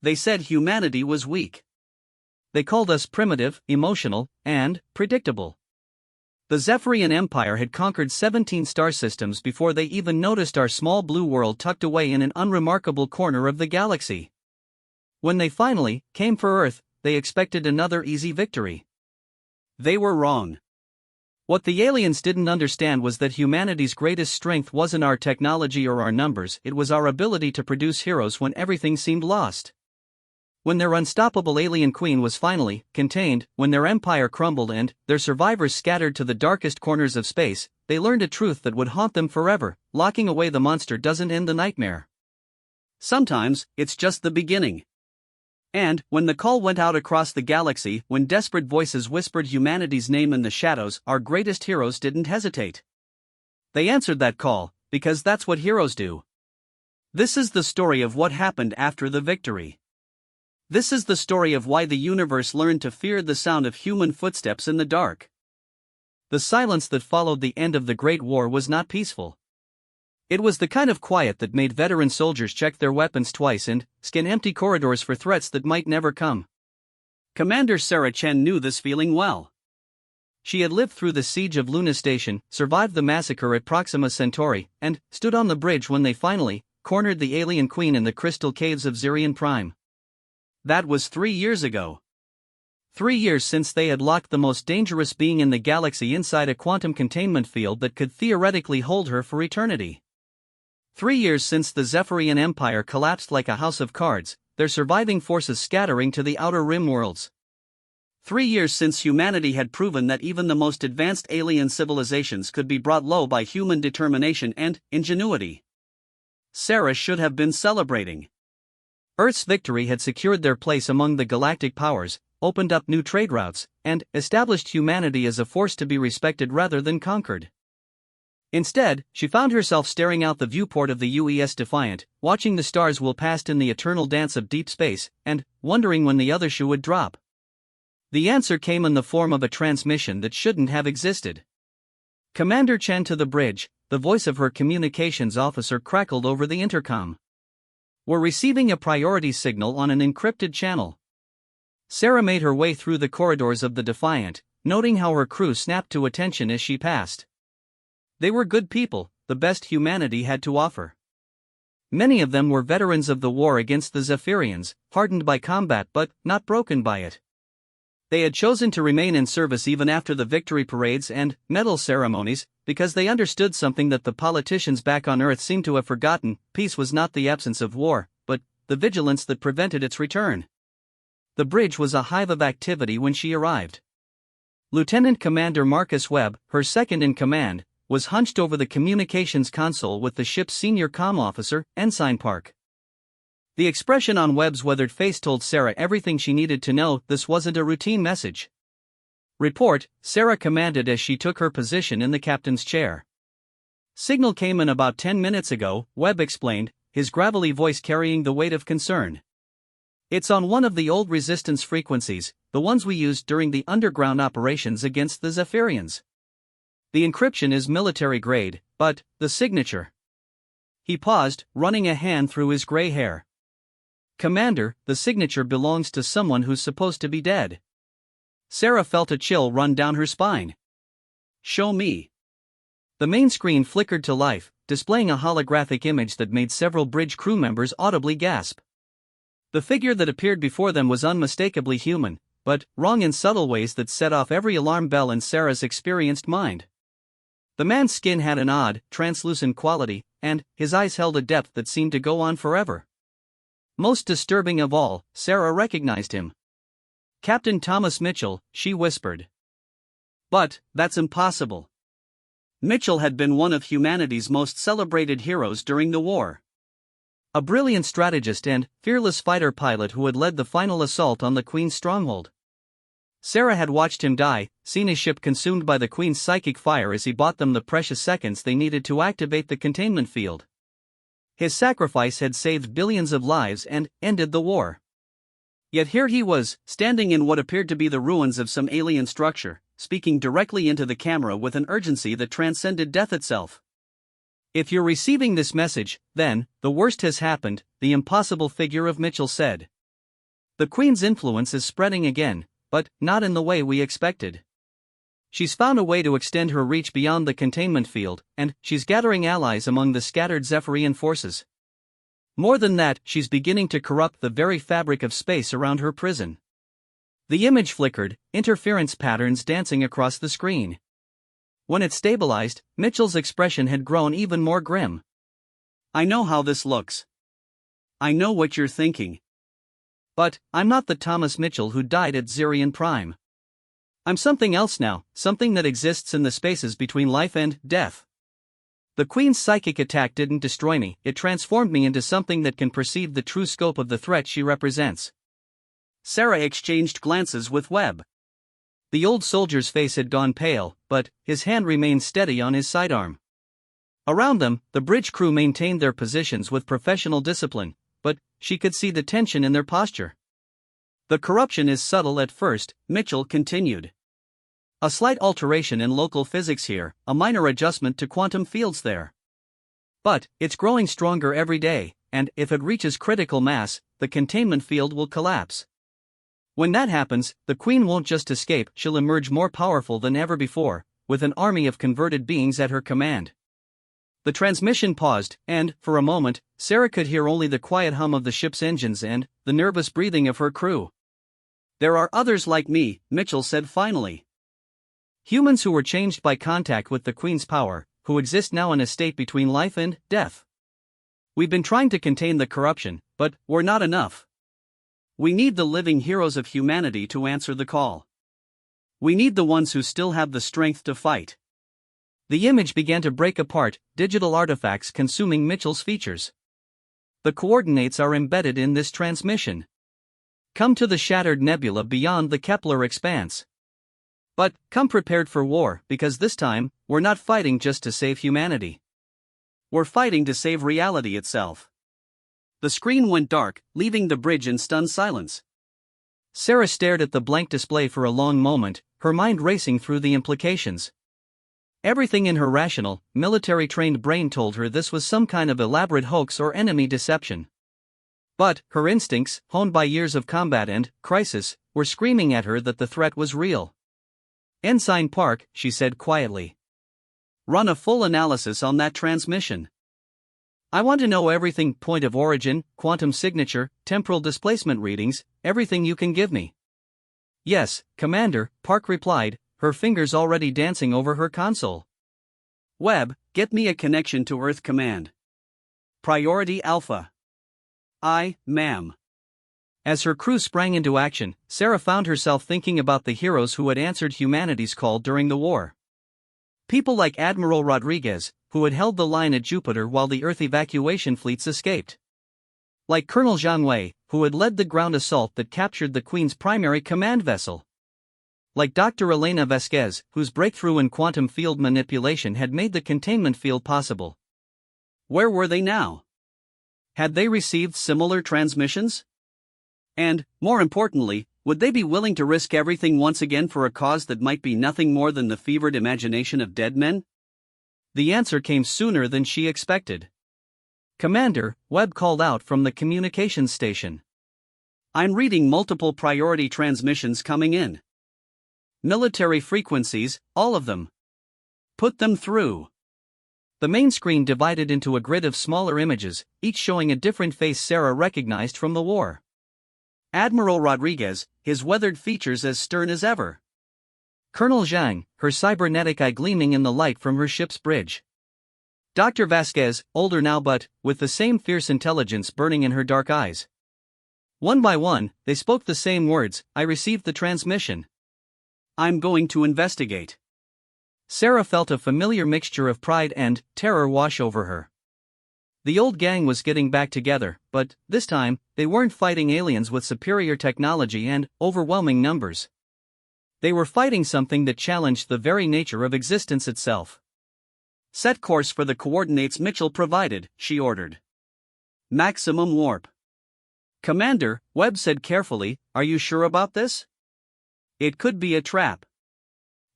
They said humanity was weak. They called us primitive, emotional, and predictable. The Zephyrian Empire had conquered 17 star systems before they even noticed our small blue world tucked away in an unremarkable corner of the galaxy. When they finally came for Earth, they expected another easy victory. They were wrong. What the aliens didn't understand was that humanity's greatest strength wasn't our technology or our numbers, it was our ability to produce heroes when everything seemed lost. When their unstoppable alien queen was finally contained, when their empire crumbled and their survivors scattered to the darkest corners of space, they learned a truth that would haunt them forever: locking away the monster doesn't end the nightmare. Sometimes, it's just the beginning. And, when the call went out across the galaxy, when desperate voices whispered humanity's name in the shadows, our greatest heroes didn't hesitate. They answered that call, because that's what heroes do. This is the story of what happened after the victory. This is the story of why the universe learned to fear the sound of human footsteps in the dark. The silence that followed the end of the Great War was not peaceful. It was the kind of quiet that made veteran soldiers check their weapons twice and scan empty corridors for threats that might never come. Commander Sarah Chen knew this feeling well. She had lived through the siege of Luna Station, survived the massacre at Proxima Centauri, and stood on the bridge when they finally cornered the alien queen in the crystal caves of Zirion Prime. That was 3 years ago. 3 years since they had locked the most dangerous being in the galaxy inside a quantum containment field that could theoretically hold her for eternity. 3 years since the Zephyrian Empire collapsed like a house of cards, their surviving forces scattering to the outer rim worlds. 3 years since humanity had proven that even the most advanced alien civilizations could be brought low by human determination and ingenuity. Sarah should have been celebrating. Earth's victory had secured their place among the galactic powers, opened up new trade routes, and established humanity as a force to be respected rather than conquered. Instead, she found herself staring out the viewport of the UES Defiant, watching the stars whirl past in the eternal dance of deep space, and wondering when the other shoe would drop. The answer came in the form of a transmission that shouldn't have existed. "Commander Chen to the bridge," the voice of her communications officer crackled over the intercom. "We're receiving a priority signal on an encrypted channel." Sarah made her way through the corridors of the Defiant, noting how her crew snapped to attention as she passed. They were good people, the best humanity had to offer. Many of them were veterans of the war against the Zephyrians, hardened by combat but not broken by it. They had chosen to remain in service even after the victory parades and medal ceremonies, because they understood something that the politicians back on Earth seemed to have forgotten: peace was not the absence of war, but the vigilance that prevented its return. The bridge was a hive of activity when she arrived. Lieutenant Commander Marcus Webb, her second in command, was hunched over the communications console with the ship's senior comm officer, Ensign Park. The expression on Webb's weathered face told Sarah everything she needed to know: this wasn't a routine message. "Report," Sarah commanded as she took her position in the captain's chair. "Signal came in about 10 minutes ago," Webb explained, his gravelly voice carrying the weight of concern. "It's on one of the old resistance frequencies, the ones we used during the underground operations against the Zephyrians. The encryption is military grade, but the signature..." He paused, running a hand through his gray hair. "Commander, the signature belongs to someone who's supposed to be dead." Sarah felt a chill run down her spine. "Show me." The main screen flickered to life, displaying a holographic image that made several bridge crew members audibly gasp. The figure that appeared before them was unmistakably human, but wrong in subtle ways that set off every alarm bell in Sarah's experienced mind. The man's skin had an odd, translucent quality, and his eyes held a depth that seemed to go on forever. Most disturbing of all, Sarah recognized him. "Captain Thomas Mitchell," she whispered. "But that's impossible." Mitchell had been one of humanity's most celebrated heroes during the war. A brilliant strategist and fearless fighter pilot who had led the final assault on the Queen's stronghold. Sarah had watched him die, seen his ship consumed by the Queen's psychic fire as he bought them the precious seconds they needed to activate the containment field. His sacrifice had saved billions of lives and ended the war. Yet here he was, standing in what appeared to be the ruins of some alien structure, speaking directly into the camera with an urgency that transcended death itself. "If you're receiving this message, then the worst has happened," the impossible figure of Mitchell said. The Queen's influence is spreading again, but not in the way we expected. She's found a way to extend her reach beyond the containment field, and she's gathering allies among the scattered Zephyrian forces. More than that, she's beginning to corrupt the very fabric of space around her prison. The image flickered, interference patterns dancing across the screen. When it stabilized, Mitchell's expression had grown even more grim. I know how this looks. I know what you're thinking. But I'm not the Thomas Mitchell who died at Zirion Prime. I'm something else now, something that exists in the spaces between life and death. The Queen's psychic attack didn't destroy me, it transformed me into something that can perceive the true scope of the threat she represents. Sarah exchanged glances with Webb. The old soldier's face had gone pale, but his hand remained steady on his sidearm. Around them, the bridge crew maintained their positions with professional discipline, but she could see the tension in their posture. The corruption is subtle at first, Mitchell continued. A slight alteration in local physics here, a minor adjustment to quantum fields there. But it's growing stronger every day, and if it reaches critical mass, the containment field will collapse. When that happens, the Queen won't just escape, she'll emerge more powerful than ever before, with an army of converted beings at her command. The transmission paused, and, for a moment, Sarah could hear only the quiet hum of the ship's engines and the nervous breathing of her crew. There are others like me, Mitchell said finally. Humans who were changed by contact with the Queen's power, who exist now in a state between life and death. We've been trying to contain the corruption, but we're not enough. We need the living heroes of humanity to answer the call. We need the ones who still have the strength to fight. The image began to break apart, digital artifacts consuming Mitchell's features. The coordinates are embedded in this transmission. Come to the shattered nebula beyond the Kepler expanse. But come prepared for war, because this time, we're not fighting just to save humanity. We're fighting to save reality itself. The screen went dark, leaving the bridge in stunned silence. Sarah stared at the blank display for a long moment, her mind racing through the implications. Everything in her rational, military-trained brain told her this was some kind of elaborate hoax or enemy deception. But her instincts, honed by years of combat and crisis, were screaming at her that the threat was real. "Ensign Park," she said quietly. "Run a full analysis on that transmission. I want to know everything: point of origin, quantum signature, temporal displacement readings, everything you can give me." "Yes, Commander," Park replied, her fingers already dancing over her console. "Webb, get me a connection to Earth Command. Priority Alpha." "Aye, ma'am." As her crew sprang into action, Sarah found herself thinking about the heroes who had answered humanity's call during the war. People like Admiral Rodriguez, who had held the line at Jupiter while the Earth evacuation fleets escaped. Like Colonel Zhang Wei, who had led the ground assault that captured the Queen's primary command vessel. Like Dr. Elena Vasquez, whose breakthrough in quantum field manipulation had made the containment field possible. Where were they now? Had they received similar transmissions? And, more importantly, would they be willing to risk everything once again for a cause that might be nothing more than the fevered imagination of dead men? The answer came sooner than she expected. "Commander," Webb called out from the communications station. "I'm reading multiple priority transmissions coming in. Military frequencies, all of them. Put them through." The main screen divided into a grid of smaller images, each showing a different face Sarah recognized from the war. Admiral Rodriguez, his weathered features as stern as ever. Colonel Zhang, her cybernetic eye gleaming in the light from her ship's bridge. Dr. Vasquez, older now but with the same fierce intelligence burning in her dark eyes. One by one, they spoke the same words: "I received the transmission. I'm going to investigate." Sarah felt a familiar mixture of pride and terror wash over her. The old gang was getting back together, but this time, they weren't fighting aliens with superior technology and overwhelming numbers. They were fighting something that challenged the very nature of existence itself. "Set course for the coordinates Mitchell provided," she ordered. "Maximum warp." "Commander," Webb said carefully, "are you sure about this? It could be a trap."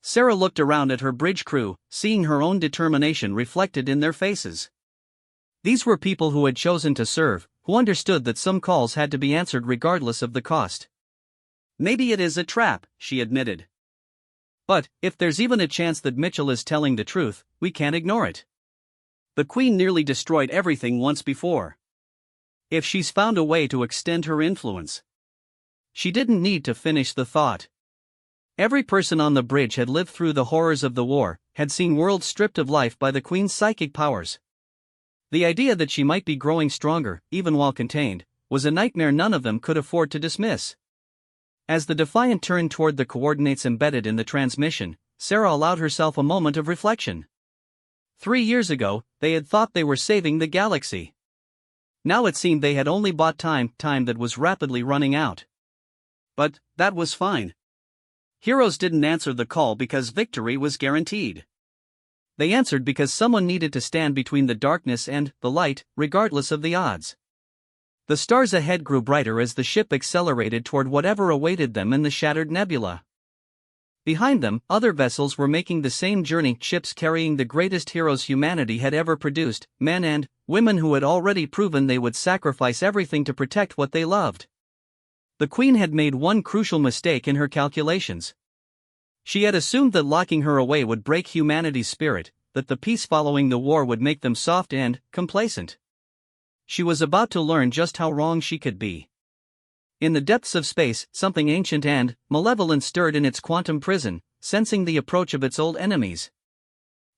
Sarah looked around at her bridge crew, seeing her own determination reflected in their faces. These were people who had chosen to serve, who understood that some calls had to be answered regardless of the cost. Maybe it is a trap, she admitted. But, if there's even a chance that Mitchell is telling the truth, we can't ignore it. The Queen nearly destroyed everything once before. If she's found a way to extend her influence. She didn't need to finish the thought. Every person on the bridge had lived through the horrors of the war, had seen worlds stripped of life by the Queen's psychic powers. The idea that she might be growing stronger, even while contained, was a nightmare none of them could afford to dismiss. As the Defiant turned toward the coordinates embedded in the transmission, Sarah allowed herself a moment of reflection. 3 years ago, they had thought they were saving the galaxy. Now it seemed they had only bought time that was rapidly running out. But that was fine. Heroes didn't answer the call because victory was guaranteed. They answered because someone needed to stand between the darkness and the light, regardless of the odds. The stars ahead grew brighter as the ship accelerated toward whatever awaited them in the shattered nebula. Behind them, other vessels were making the same journey, ships carrying the greatest heroes humanity had ever produced, men and women who had already proven they would sacrifice everything to protect what they loved. The Queen had made one crucial mistake in her calculations. She had assumed that locking her away would break humanity's spirit, that the peace following the war would make them soft and complacent. She was about to learn just how wrong she could be. In the depths of space, something ancient and malevolent stirred in its quantum prison, sensing the approach of its old enemies.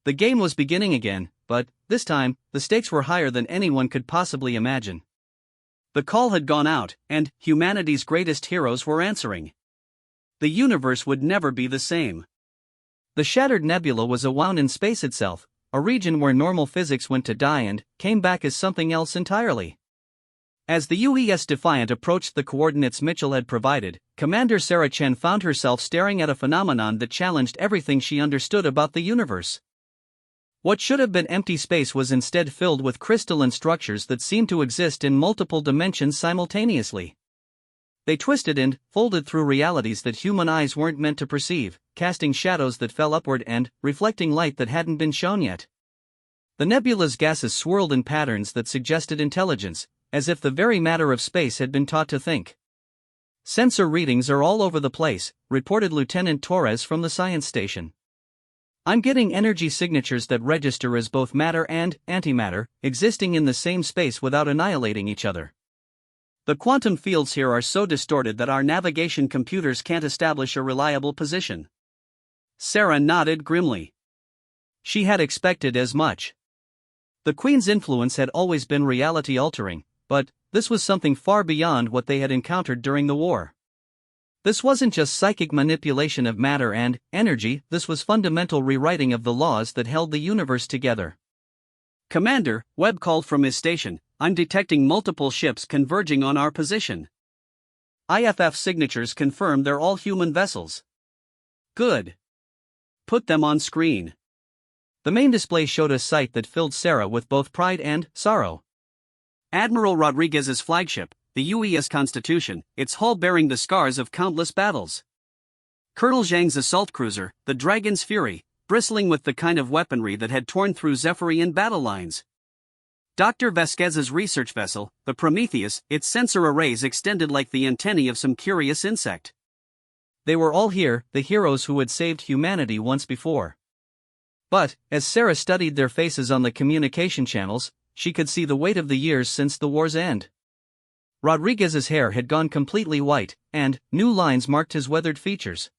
The game was beginning again, but, this time, the stakes were higher than anyone could possibly imagine. The call had gone out, and humanity's greatest heroes were answering. The universe would never be the same. The shattered nebula was a wound in space itself, a region where normal physics went to die and came back as something else entirely. As the UES Defiant approached the coordinates Mitchell had provided, Commander Sarah Chen found herself staring at a phenomenon that challenged everything she understood about the universe. What should have been empty space was instead filled with crystalline structures that seemed to exist in multiple dimensions simultaneously. They twisted and folded through realities that human eyes weren't meant to perceive, casting shadows that fell upward and reflecting light that hadn't been shown yet. The nebula's gases swirled in patterns that suggested intelligence, as if the very matter of space had been taught to think. "Sensor readings are all over the place," reported Lieutenant Torres from the science station. "I'm getting energy signatures that register as both matter and antimatter, existing in the same space without annihilating each other. The quantum fields here are so distorted that our navigation computers can't establish a reliable position." Sarah nodded grimly. She had expected as much. The Queen's influence had always been reality-altering, but this was something far beyond what they had encountered during the war. This wasn't just psychic manipulation of matter and energy, this was fundamental rewriting of the laws that held the universe together. "Commander," Webb called from his station, "I'm detecting multiple ships converging on our position. IFF signatures confirm they're all human vessels." "Good. Put them on screen." The main display showed a sight that filled Sarah with both pride and sorrow. Admiral Rodriguez's flagship, the UES Constitution, its hull bearing the scars of countless battles. Colonel Zhang's assault cruiser, the Dragon's Fury, bristling with the kind of weaponry that had torn through Zephyrian battle lines. Dr. Vasquez's research vessel, the Prometheus, its sensor arrays extended like the antennae of some curious insect. They were all here, the heroes who had saved humanity once before. But, as Sarah studied their faces on the communication channels, she could see the weight of the years since the war's end. Rodriguez's hair had gone completely white, and new lines marked his weathered features.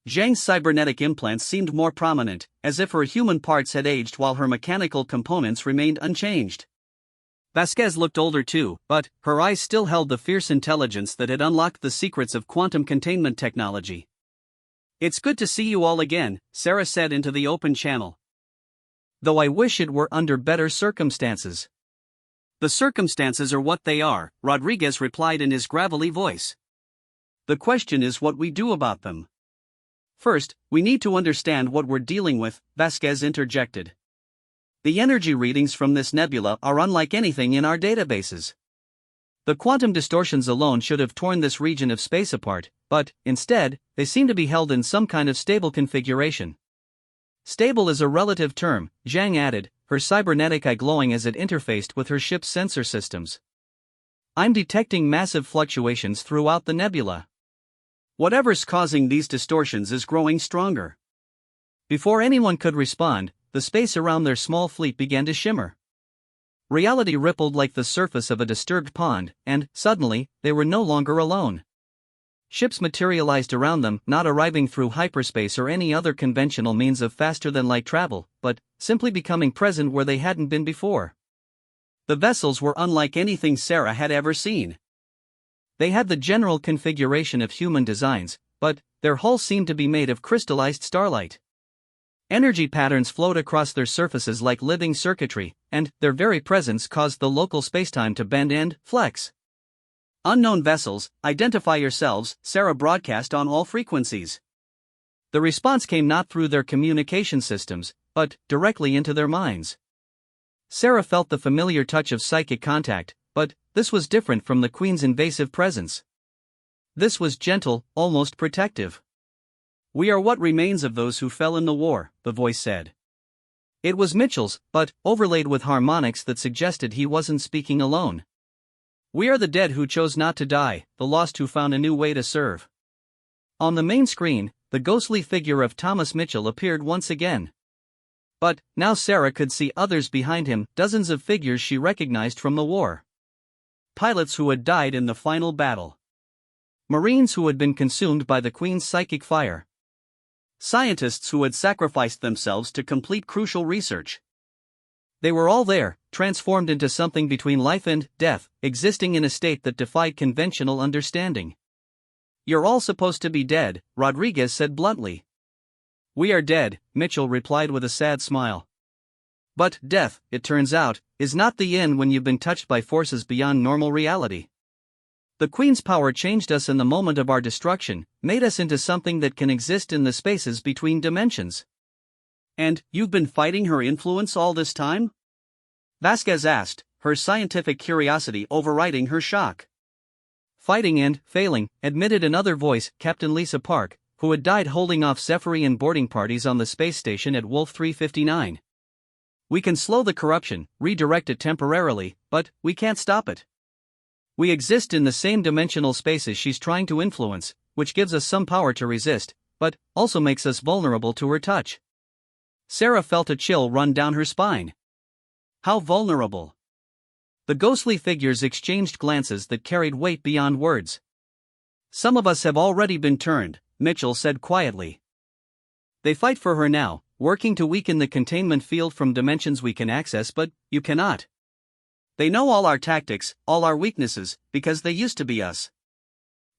Zhang's cybernetic implants seemed more prominent, as if her human parts had aged while her mechanical components remained unchanged. Vasquez looked older too, but her eyes still held the fierce intelligence that had unlocked the secrets of quantum containment technology. "It's good to see you all again," Sarah said into the open channel. "Though I wish it were under better circumstances." "The circumstances are what they are," Rodriguez replied in his gravelly voice. "The question is what we do about them." "First, we need to understand what we're dealing with," Vasquez interjected. "The energy readings from this nebula are unlike anything in our databases. The quantum distortions alone should have torn this region of space apart, but, instead, they seem to be held in some kind of stable configuration." "Stable is a relative term," Zhang added, her cybernetic eye glowing as it interfaced with her ship's sensor systems. I'm detecting massive fluctuations throughout the nebula. Whatever's causing these distortions is growing stronger. Before anyone could respond, the space around their small fleet began to shimmer. Reality rippled like the surface of a disturbed pond, and, suddenly, they were no longer alone. Ships materialized around them, not arriving through hyperspace or any other conventional means of faster-than-light travel, but simply becoming present where they hadn't been before. The vessels were unlike anything Sarah had ever seen. They had the general configuration of human designs, but their hulls seemed to be made of crystallized starlight. Energy patterns flowed across their surfaces like living circuitry, and their very presence caused the local spacetime to bend and flex. Unknown vessels, identify yourselves, Sarah broadcast on all frequencies. The response came not through their communication systems, but directly into their minds. Sarah felt the familiar touch of psychic contact, but this was different from the Queen's invasive presence. This was gentle, almost protective. "We are what remains of those who fell in the war," the voice said. It was Mitchell's, but overlaid with harmonics that suggested he wasn't speaking alone. "We are the dead who chose not to die, the lost who found a new way to serve." On the main screen, the ghostly figure of Thomas Mitchell appeared once again. But now Sarah could see others behind him, dozens of figures she recognized from the war. Pilots who had died in the final battle. Marines who had been consumed by the Queen's psychic fire. Scientists who had sacrificed themselves to complete crucial research. They were all there, transformed into something between life and death, existing in a state that defied conventional understanding. "You're all supposed to be dead," Rodriguez said bluntly. "We are dead," Mitchell replied with a sad smile. "But death, it turns out, is not the end when you've been touched by forces beyond normal reality. The Queen's power changed us in the moment of our destruction, made us into something that can exist in the spaces between dimensions." "And you've been fighting her influence all this time?" Vasquez asked, her scientific curiosity overriding her shock. "Fighting and failing," admitted another voice, Captain Lisa Park, who had died holding off Zephyrian boarding parties on the space station at Wolf 359. "We can slow the corruption, redirect it temporarily, but we can't stop it. We exist in the same dimensional spaces she's trying to influence, which gives us some power to resist, but also makes us vulnerable to her touch." Sarah felt a chill run down her spine. "How vulnerable?" The ghostly figures exchanged glances that carried weight beyond words. "Some of us have already been turned," Mitchell said quietly. "They fight for her now, working to weaken the containment field from dimensions we can access, but you cannot. They know all our tactics, all our weaknesses, because they used to be us."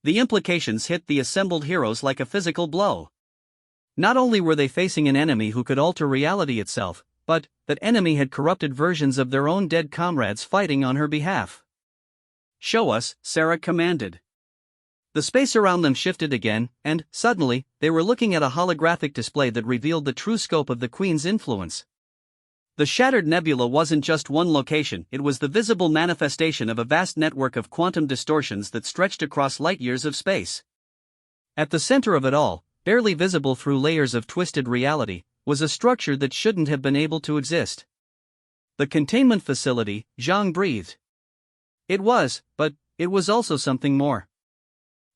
The implications hit the assembled heroes like a physical blow. Not only were they facing an enemy who could alter reality itself, but that enemy had corrupted versions of their own dead comrades fighting on her behalf. "Show us," Sarah commanded. The space around them shifted again, and, suddenly, they were looking at a holographic display that revealed the true scope of the Queen's influence. The shattered nebula wasn't just one location, it was the visible manifestation of a vast network of quantum distortions that stretched across light-years of space. At the center of it all, barely visible through layers of twisted reality, was a structure that shouldn't have been able to exist. The containment facility, Zhang breathed. It was, but it was also something more.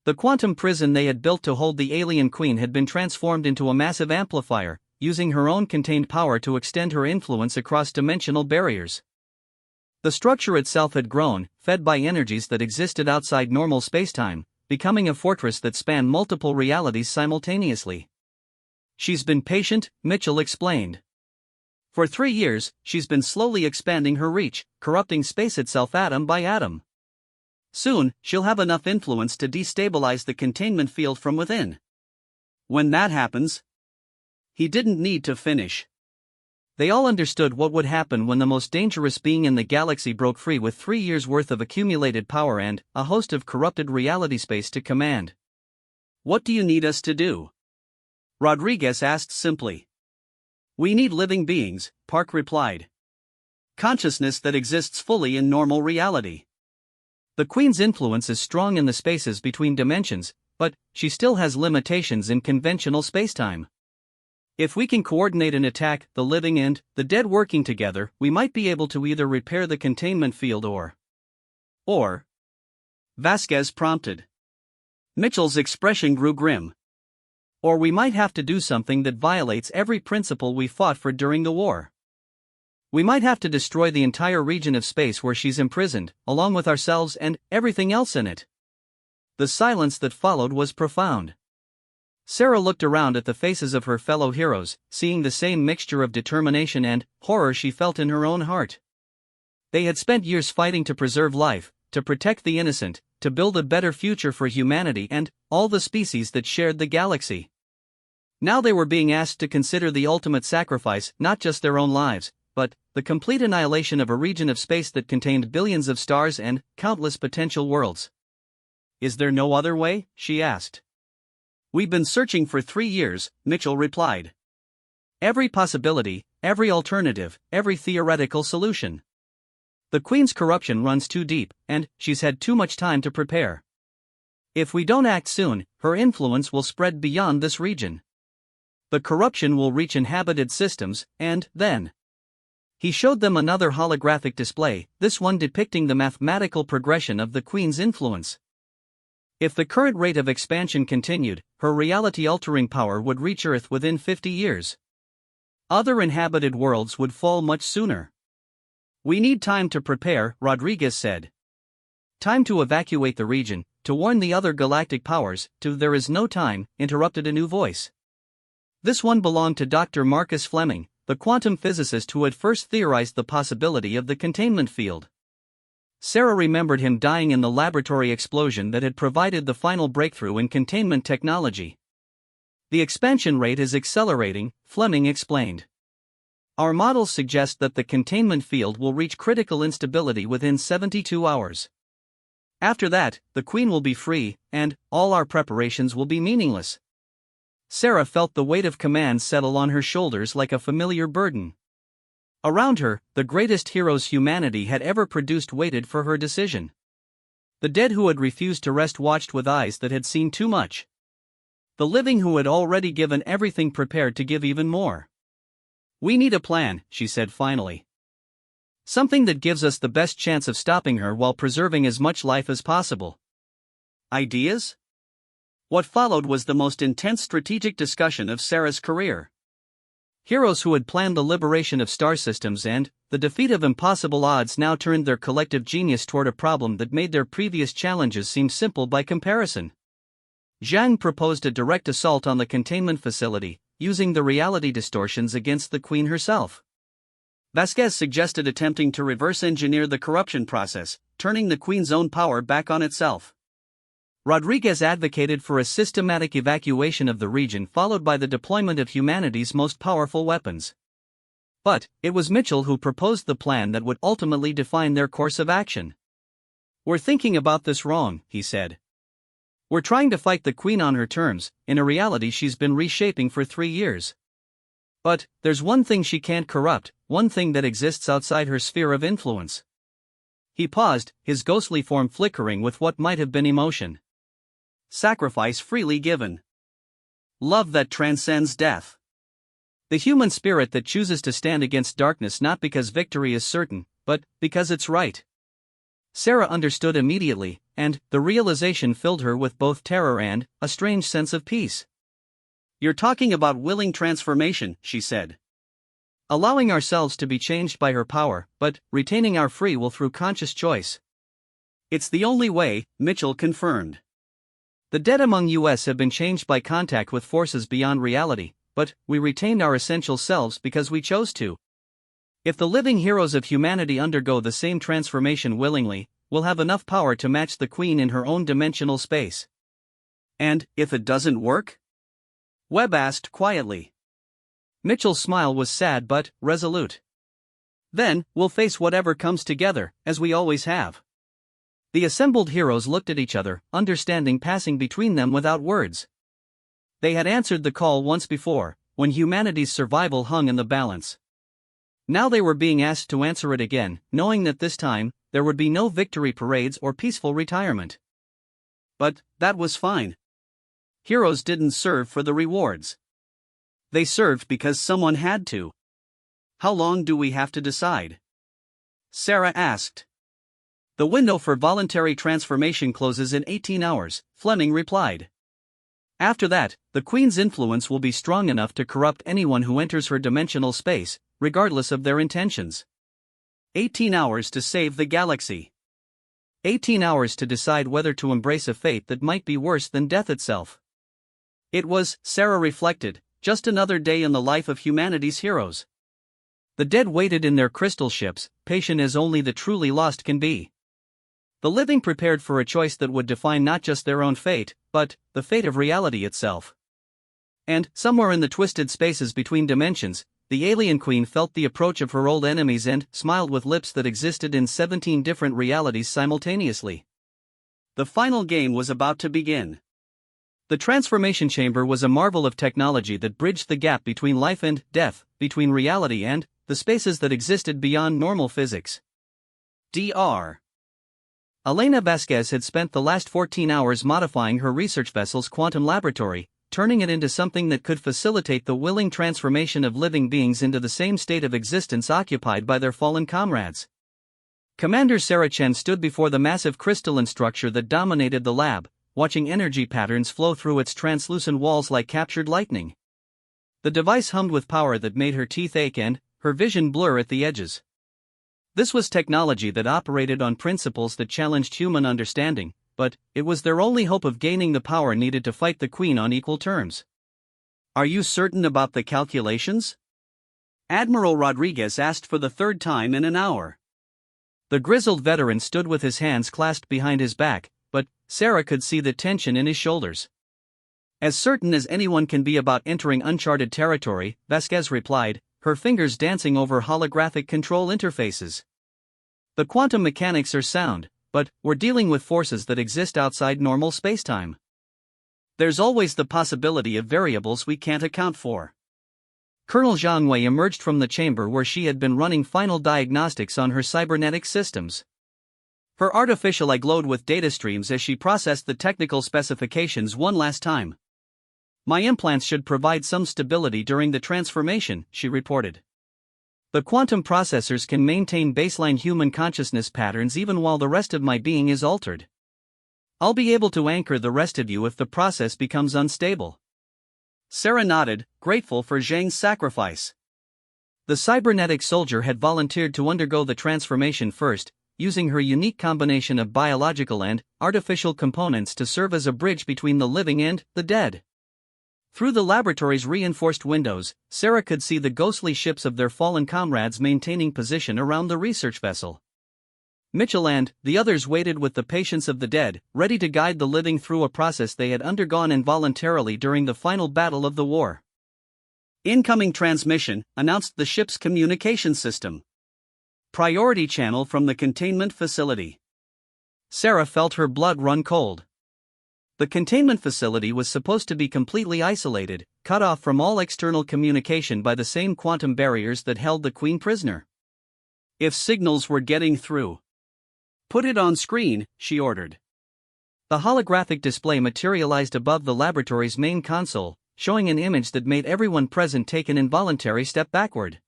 The quantum prison they had built to hold the alien Queen had been transformed into a massive amplifier, using her own contained power to extend her influence across dimensional barriers. The structure itself had grown, fed by energies that existed outside normal spacetime, becoming a fortress that spanned multiple realities simultaneously. "She's been patient," Mitchell explained. "For 3 years, she's been slowly expanding her reach, corrupting space itself atom by atom. Soon, she'll have enough influence to destabilize the containment field from within. When that happens..." He didn't need to finish. They all understood what would happen when the most dangerous being in the galaxy broke free with 3 years' worth of accumulated power and a host of corrupted reality space to command. "What do you need us to do?" Rodriguez asked simply. "We need living beings," Park replied. "Consciousness that exists fully in normal reality. The Queen's influence is strong in the spaces between dimensions, but she still has limitations in conventional spacetime. If we can coordinate an attack, the living and the dead working together, we might be able to either repair the containment field or Vasquez prompted. Mitchell's expression grew grim. Or we might have to do something that violates every principle we fought for during the war. We might have to destroy the entire region of space where she's imprisoned, along with ourselves and everything else in it. The silence that followed was profound. Sarah looked around at the faces of her fellow heroes, seeing the same mixture of determination and horror she felt in her own heart. They had spent years fighting to preserve life, to protect the innocent, to build a better future for humanity and all the species that shared the galaxy. Now they were being asked to consider the ultimate sacrifice, not just their own lives, but the complete annihilation of a region of space that contained billions of stars and countless potential worlds. Is there no other way? She asked. We've been searching for 3 years, Mitchell replied. Every possibility, every alternative, every theoretical solution. The Queen's corruption runs too deep, and she's had too much time to prepare. If we don't act soon, her influence will spread beyond this region. The corruption will reach inhabited systems, and then. He showed them another holographic display, this one depicting the mathematical progression of the Queen's influence. If the current rate of expansion continued, her reality-altering power would reach Earth within 50 years. Other inhabited worlds would fall much sooner. We need time to prepare, Rodriguez said. Time to evacuate the region, to warn the other galactic powers. There is no time, interrupted a new voice. This one belonged to Dr. Marcus Fleming, the quantum physicist who had first theorized the possibility of the containment field. Sarah remembered him dying in the laboratory explosion that had provided the final breakthrough in containment technology. The expansion rate is accelerating, Fleming explained. Our models suggest that the containment field will reach critical instability within 72 hours. After that, the Queen will be free, and all our preparations will be meaningless. Sarah felt the weight of command settle on her shoulders like a familiar burden. Around her, the greatest heroes humanity had ever produced waited for her decision. The dead who had refused to rest watched with eyes that had seen too much. The living who had already given everything prepared to give even more. We need a plan, she said finally. Something that gives us the best chance of stopping her while preserving as much life as possible. Ideas? What followed was the most intense strategic discussion of Sarah's career. Heroes who had planned the liberation of star systems and the defeat of impossible odds now turned their collective genius toward a problem that made their previous challenges seem simple by comparison. Zhang proposed a direct assault on the containment facility, using the reality distortions against the Queen herself. Vasquez suggested attempting to reverse engineer the corruption process, turning the Queen's own power back on itself. Rodriguez advocated for a systematic evacuation of the region followed by the deployment of humanity's most powerful weapons. But it was Mitchell who proposed the plan that would ultimately define their course of action. We're thinking about this wrong, he said. We're trying to fight the Queen on her terms, in a reality she's been reshaping for 3 years. But there's one thing she can't corrupt, one thing that exists outside her sphere of influence. He paused, his ghostly form flickering with what might have been emotion. Sacrifice freely given. Love that transcends death. The human spirit that chooses to stand against darkness not because victory is certain, but because it's right. Sarah understood immediately, and the realization filled her with both terror and a strange sense of peace. You're talking about willing transformation, she said. Allowing ourselves to be changed by her power, but retaining our free will through conscious choice. It's the only way, Mitchell confirmed. The dead among us have been changed by contact with forces beyond reality, but we retained our essential selves because we chose to. If the living heroes of humanity undergo the same transformation willingly, we'll have enough power to match the Queen in her own dimensional space. And if it doesn't work? Webb asked quietly. Mitchell's smile was sad but resolute. Then, we'll face whatever comes together, as we always have. The assembled heroes looked at each other, understanding passing between them without words. They had answered the call once before, when humanity's survival hung in the balance. Now they were being asked to answer it again, knowing that this time, there would be no victory parades or peaceful retirement. But that was fine. Heroes didn't serve for the rewards. They served because someone had to. How long do we have to decide? Sarah asked. The window for voluntary transformation closes in 18 hours, Fleming replied. After that, the Queen's influence will be strong enough to corrupt anyone who enters her dimensional space, regardless of their intentions. 18 hours to save the galaxy. 18 hours to decide whether to embrace a fate that might be worse than death itself. It was, Sarah reflected, just another day in the life of humanity's heroes. The dead waited in their crystal ships, patient as only the truly lost can be. The living prepared for a choice that would define not just their own fate, but the fate of reality itself. And, somewhere in the twisted spaces between dimensions, the alien queen felt the approach of her old enemies and smiled with lips that existed in 17 different realities simultaneously. The final game was about to begin. The transformation chamber was a marvel of technology that bridged the gap between life and death, between reality and the spaces that existed beyond normal physics. Dr. Elena Vasquez had spent the last 14 hours modifying her research vessel's quantum laboratory, turning it into something that could facilitate the willing transformation of living beings into the same state of existence occupied by their fallen comrades. Commander Sarah Chen stood before the massive crystalline structure that dominated the lab, watching energy patterns flow through its translucent walls like captured lightning. The device hummed with power that made her teeth ache and her vision blur at the edges. This was technology that operated on principles that challenged human understanding, but it was their only hope of gaining the power needed to fight the Queen on equal terms. "Are you certain about the calculations?" Admiral Rodriguez asked for the third time in an hour. The grizzled veteran stood with his hands clasped behind his back, but Sarah could see the tension in his shoulders. "As certain as anyone can be about entering uncharted territory," Vasquez replied, her fingers dancing over holographic control interfaces. "The quantum mechanics are sound, but we're dealing with forces that exist outside normal spacetime. There's always the possibility of variables we can't account for." Colonel Zhang Wei emerged from the chamber where she had been running final diagnostics on her cybernetic systems. Her artificial eye glowed with data streams as she processed the technical specifications one last time. "My implants should provide some stability during the transformation," she reported. "The quantum processors can maintain baseline human consciousness patterns even while the rest of my being is altered. I'll be able to anchor the rest of you if the process becomes unstable." Sarah nodded, grateful for Zhang's sacrifice. The cybernetic soldier had volunteered to undergo the transformation first, using her unique combination of biological and artificial components to serve as a bridge between the living and the dead. Through the laboratory's reinforced windows, Sarah could see the ghostly ships of their fallen comrades maintaining position around the research vessel. Mitchell and the others waited with the patience of the dead, ready to guide the living through a process they had undergone involuntarily during the final battle of the war. "Incoming transmission," announced the ship's communication system. "Priority channel from the containment facility." Sarah felt her blood run cold. The containment facility was supposed to be completely isolated, cut off from all external communication by the same quantum barriers that held the Queen prisoner. If signals were getting through, "Put it on screen," she ordered. The holographic display materialized above the laboratory's main console, showing an image that made everyone present take an involuntary step backward.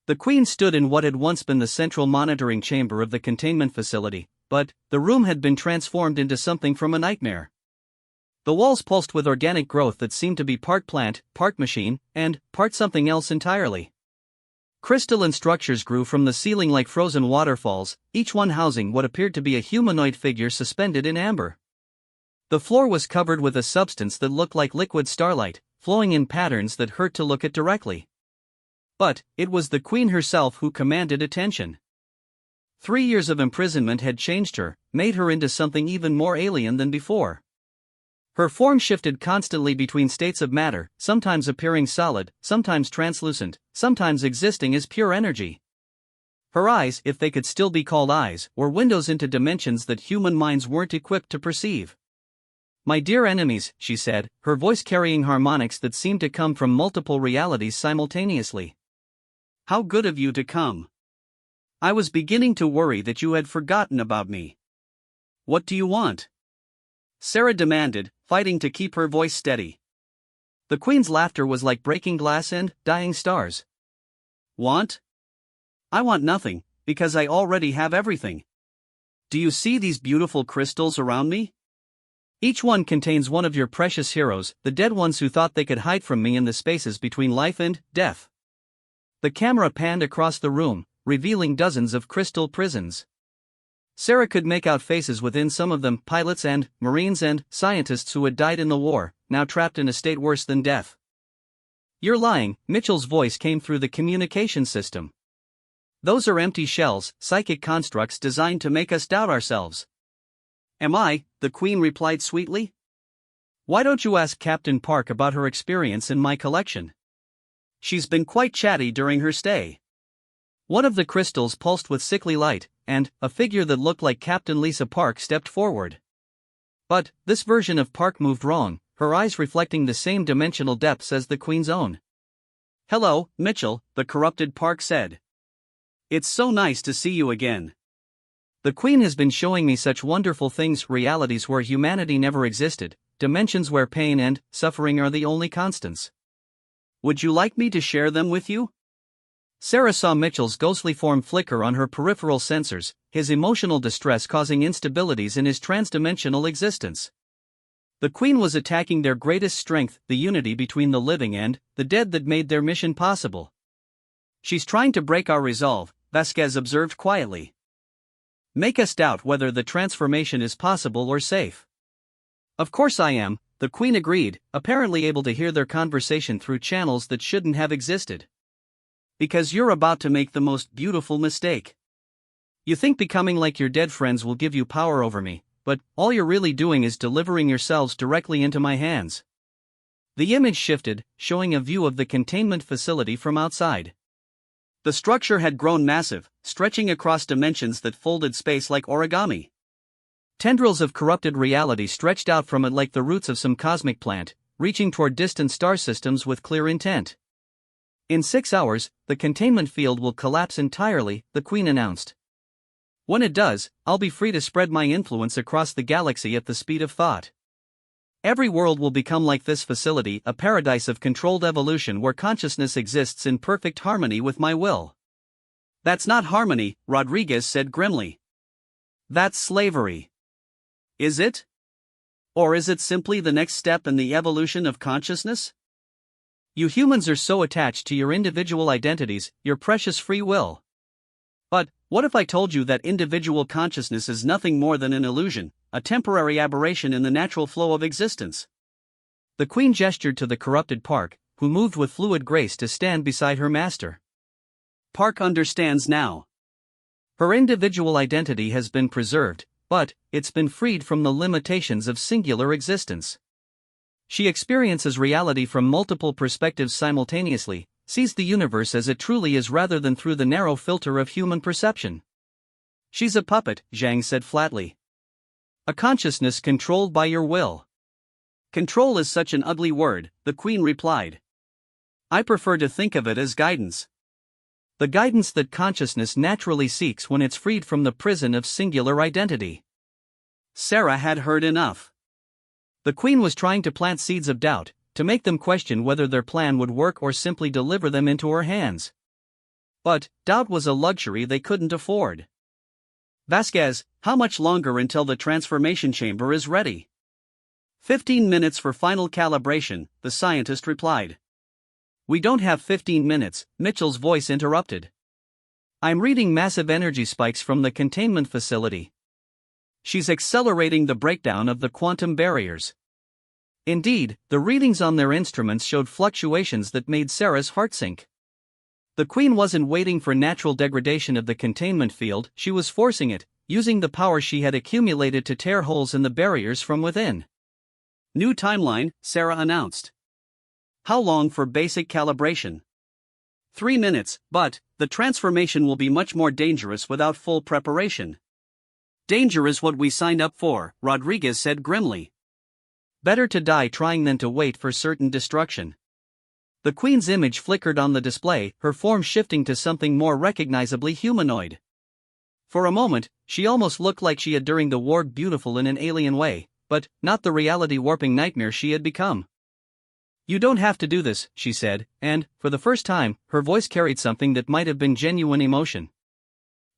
The Queen stood in what had once been the central monitoring chamber of the containment facility, but the room had been transformed into something from a nightmare. The walls pulsed with organic growth that seemed to be part plant, part machine, and part something else entirely. Crystalline structures grew from the ceiling like frozen waterfalls, each one housing what appeared to be a humanoid figure suspended in amber. The floor was covered with a substance that looked like liquid starlight, flowing in patterns that hurt to look at directly. But it was the Queen herself who commanded attention. 3 years of imprisonment had changed her, made her into something even more alien than before. Her form shifted constantly between states of matter, sometimes appearing solid, sometimes translucent, sometimes existing as pure energy. Her eyes, if they could still be called eyes, were windows into dimensions that human minds weren't equipped to perceive. "My dear enemies," she said, her voice carrying harmonics that seemed to come from multiple realities simultaneously. "How good of you to come. I was beginning to worry that you had forgotten about me. What do you want?" Sarah demanded, fighting to keep her voice steady. The Queen's laughter was like breaking glass and dying stars. "Want? I want nothing, because I already have everything. Do you see these beautiful crystals around me? Each one contains one of your precious heroes, the dead ones who thought they could hide from me in the spaces between life and death. The camera panned across the room, revealing dozens of crystal prisons. Sarah could make out faces within some of them, pilots and Marines and scientists who had died in the war, now trapped in a state worse than death. You're lying, Mitchell's voice came through the communication system. Those are empty shells, psychic constructs designed to make us doubt ourselves. Am I? The Queen replied sweetly. Why don't you ask Captain Park about her experience in my collection? She's been quite chatty during her stay. One of the crystals pulsed with sickly light, and a figure that looked like Captain Lisa Park stepped forward. But this version of Park moved wrong, her eyes reflecting the same dimensional depths as the Queen's own. Hello, Mitchell, the corrupted Park said. It's so nice to see you again. The Queen has been showing me such wonderful things, realities where humanity never existed, dimensions where pain and suffering are the only constants. Would you like me to share them with you? Sarah saw Mitchell's ghostly form flicker on her peripheral sensors, his emotional distress causing instabilities in his transdimensional existence. The Queen was attacking their greatest strength, the unity between the living and the dead that made their mission possible. She's trying to break our resolve, Vasquez observed quietly. Make us doubt whether the transformation is possible or safe. Of course I am, the Queen agreed, apparently able to hear their conversation through channels that shouldn't have existed. Because you're about to make the most beautiful mistake. You think becoming like your dead friends will give you power over me, but all you're really doing is delivering yourselves directly into my hands. The image shifted, showing a view of the containment facility from outside. The structure had grown massive, stretching across dimensions that folded space like origami. Tendrils of corrupted reality stretched out from it like the roots of some cosmic plant, reaching toward distant star systems with clear intent. In 6 hours, the containment field will collapse entirely, the Queen announced. When it does, I'll be free to spread my influence across the galaxy at the speed of thought. Every world will become like this facility, a paradise of controlled evolution where consciousness exists in perfect harmony with my will. That's not harmony, Rodriguez said grimly. That's slavery. Is it? Or is it simply the next step in the evolution of consciousness? You humans are so attached to your individual identities, your precious free will. But what if I told you that individual consciousness is nothing more than an illusion, a temporary aberration in the natural flow of existence? The Queen gestured to the corrupted Park, who moved with fluid grace to stand beside her master. Park understands now. Her individual identity has been preserved, but it's been freed from the limitations of singular existence. She experiences reality from multiple perspectives simultaneously, sees the universe as it truly is rather than through the narrow filter of human perception. She's a puppet, Zhang said flatly. A consciousness controlled by your will. Control is such an ugly word, the Queen replied. I prefer to think of it as guidance. The guidance that consciousness naturally seeks when it's freed from the prison of singular identity. Sarah had heard enough. The Queen was trying to plant seeds of doubt, to make them question whether their plan would work or simply deliver them into her hands. But doubt was a luxury they couldn't afford. Vasquez, how much longer until the transformation chamber is ready? 15 minutes for final calibration, the scientist replied. We don't have 15 minutes, Mitchell's voice interrupted. I'm reading massive energy spikes from the containment facility. She's accelerating the breakdown of the quantum barriers. Indeed, the readings on their instruments showed fluctuations that made Sarah's heart sink. The Queen wasn't waiting for natural degradation of the containment field, she was forcing it, using the power she had accumulated to tear holes in the barriers from within. New timeline, Sarah announced. How long for basic calibration? 3 minutes, but the transformation will be much more dangerous without full preparation. Danger is what we signed up for, Rodriguez said grimly. Better to die trying than to wait for certain destruction. The Queen's image flickered on the display, her form shifting to something more recognizably humanoid. For a moment, she almost looked like she had during the war, beautiful in an alien way, but not the reality-warping nightmare she had become. You don't have to do this, she said, and, for the first time, her voice carried something that might have been genuine emotion.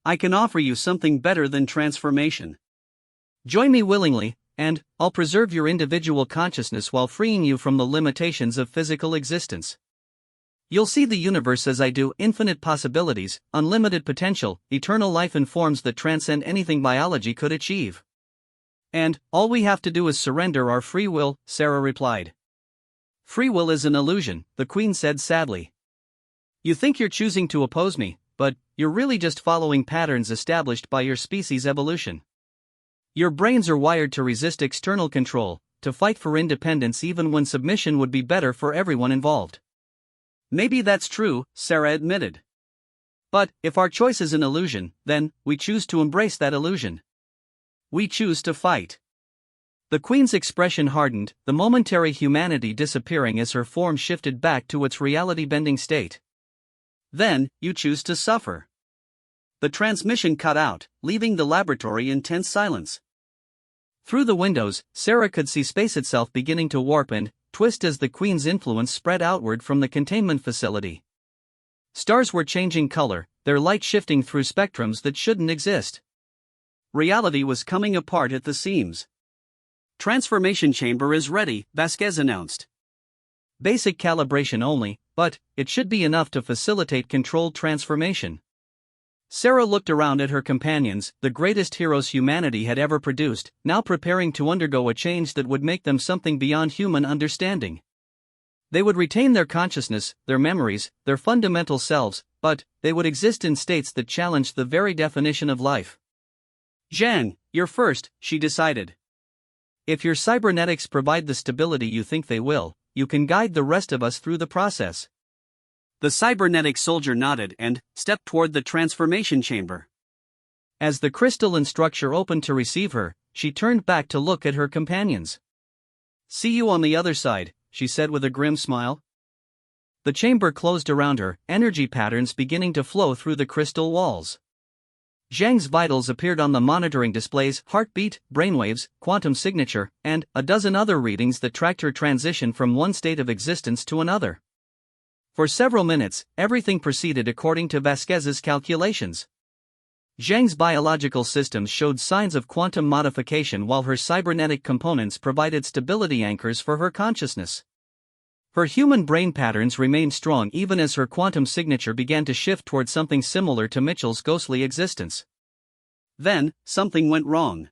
I can offer you something better than transformation. Join me willingly, and I'll preserve your individual consciousness while freeing you from the limitations of physical existence. You'll see the universe as I do, infinite possibilities, unlimited potential, eternal life in forms that transcend anything biology could achieve. And all we have to do is surrender our free will, Sarah replied. Free will is an illusion, the Queen said sadly. You think you're choosing to oppose me, but you're really just following patterns established by your species' evolution. Your brains are wired to resist external control, to fight for independence even when submission would be better for everyone involved. Maybe that's true, Sarah admitted. But if our choice is an illusion, then we choose to embrace that illusion. We choose to fight. The Queen's expression hardened, the momentary humanity disappearing as her form shifted back to its reality-bending state. Then, you choose to suffer. The transmission cut out, leaving the laboratory in tense silence. Through the windows, Sarah could see space itself beginning to warp and twist as the Queen's influence spread outward from the containment facility. Stars were changing color, their light shifting through spectrums that shouldn't exist. Reality was coming apart at the seams. Transformation chamber is ready, Vasquez announced. Basic calibration only, but it should be enough to facilitate controlled transformation. Sarah looked around at her companions, the greatest heroes humanity had ever produced, now preparing to undergo a change that would make them something beyond human understanding. They would retain their consciousness, their memories, their fundamental selves, but they would exist in states that challenged the very definition of life. Zhang, you're first, she decided. If your cybernetics provide the stability you think they will, you can guide the rest of us through the process. The cybernetic soldier nodded and stepped toward the transformation chamber. As the crystalline structure opened to receive her, she turned back to look at her companions. See you on the other side, she said with a grim smile. The chamber closed around her, energy patterns beginning to flow through the crystal walls. Zhang's vitals appeared on the monitoring displays: heartbeat, brainwaves, quantum signature, and a dozen other readings that tracked her transition from one state of existence to another. For several minutes, everything proceeded according to Vasquez's calculations. Zhang's biological systems showed signs of quantum modification while her cybernetic components provided stability anchors for her consciousness. Her human brain patterns remained strong even as her quantum signature began to shift toward something similar to Mitchell's ghostly existence. Then, something went wrong.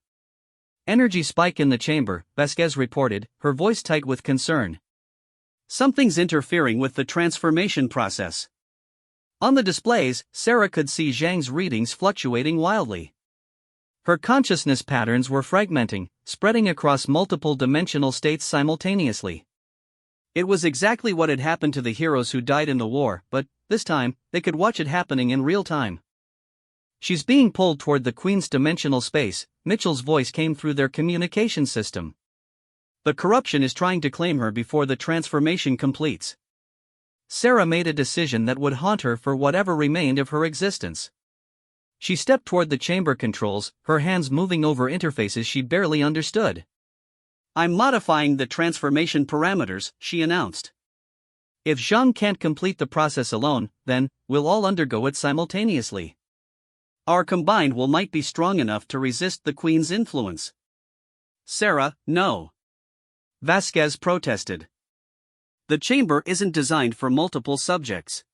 Energy spike in the chamber, Vasquez reported, her voice tight with concern. Something's interfering with the transformation process. On the displays, Sarah could see Zhang's readings fluctuating wildly. Her consciousness patterns were fragmenting, spreading across multiple dimensional states simultaneously. It was exactly what had happened to the heroes who died in the war, but this time, they could watch it happening in real time. She's being pulled toward the Queen's dimensional space, Mitchell's voice came through their communication system. The corruption is trying to claim her before the transformation completes. Sarah made a decision that would haunt her for whatever remained of her existence. She stepped toward the chamber controls, her hands moving over interfaces she barely understood. I'm modifying the transformation parameters, she announced. If Zhang can't complete the process alone, then we'll all undergo it simultaneously. Our combined will might be strong enough to resist the Queen's influence. Sarah, no. Vasquez protested. The chamber isn't designed for multiple subjects.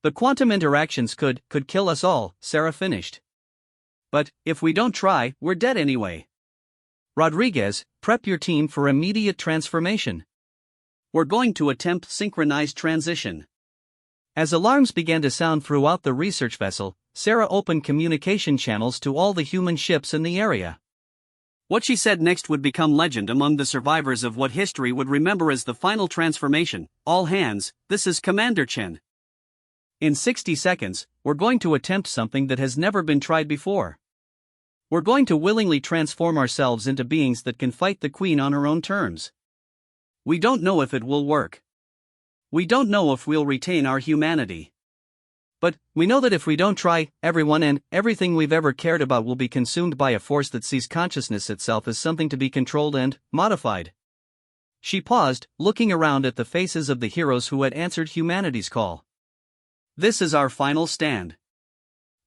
The quantum interactions could kill us all, Sarah finished. But if we don't try, we're dead anyway. Rodriguez, prep your team for immediate transformation. We're going to attempt synchronized transition. As alarms began to sound throughout the research vessel, Sarah opened communication channels to all the human ships in the area. What she said next would become legend among the survivors of what history would remember as the final transformation. All hands, this is Commander Chen. In 60 seconds, we're going to attempt something that has never been tried before. We're going to willingly transform ourselves into beings that can fight the Queen on her own terms. We don't know if it will work. We don't know if we'll retain our humanity. But we know that if we don't try, everyone and everything we've ever cared about will be consumed by a force that sees consciousness itself as something to be controlled and modified. She paused, looking around at the faces of the heroes who had answered humanity's call. This is our final stand.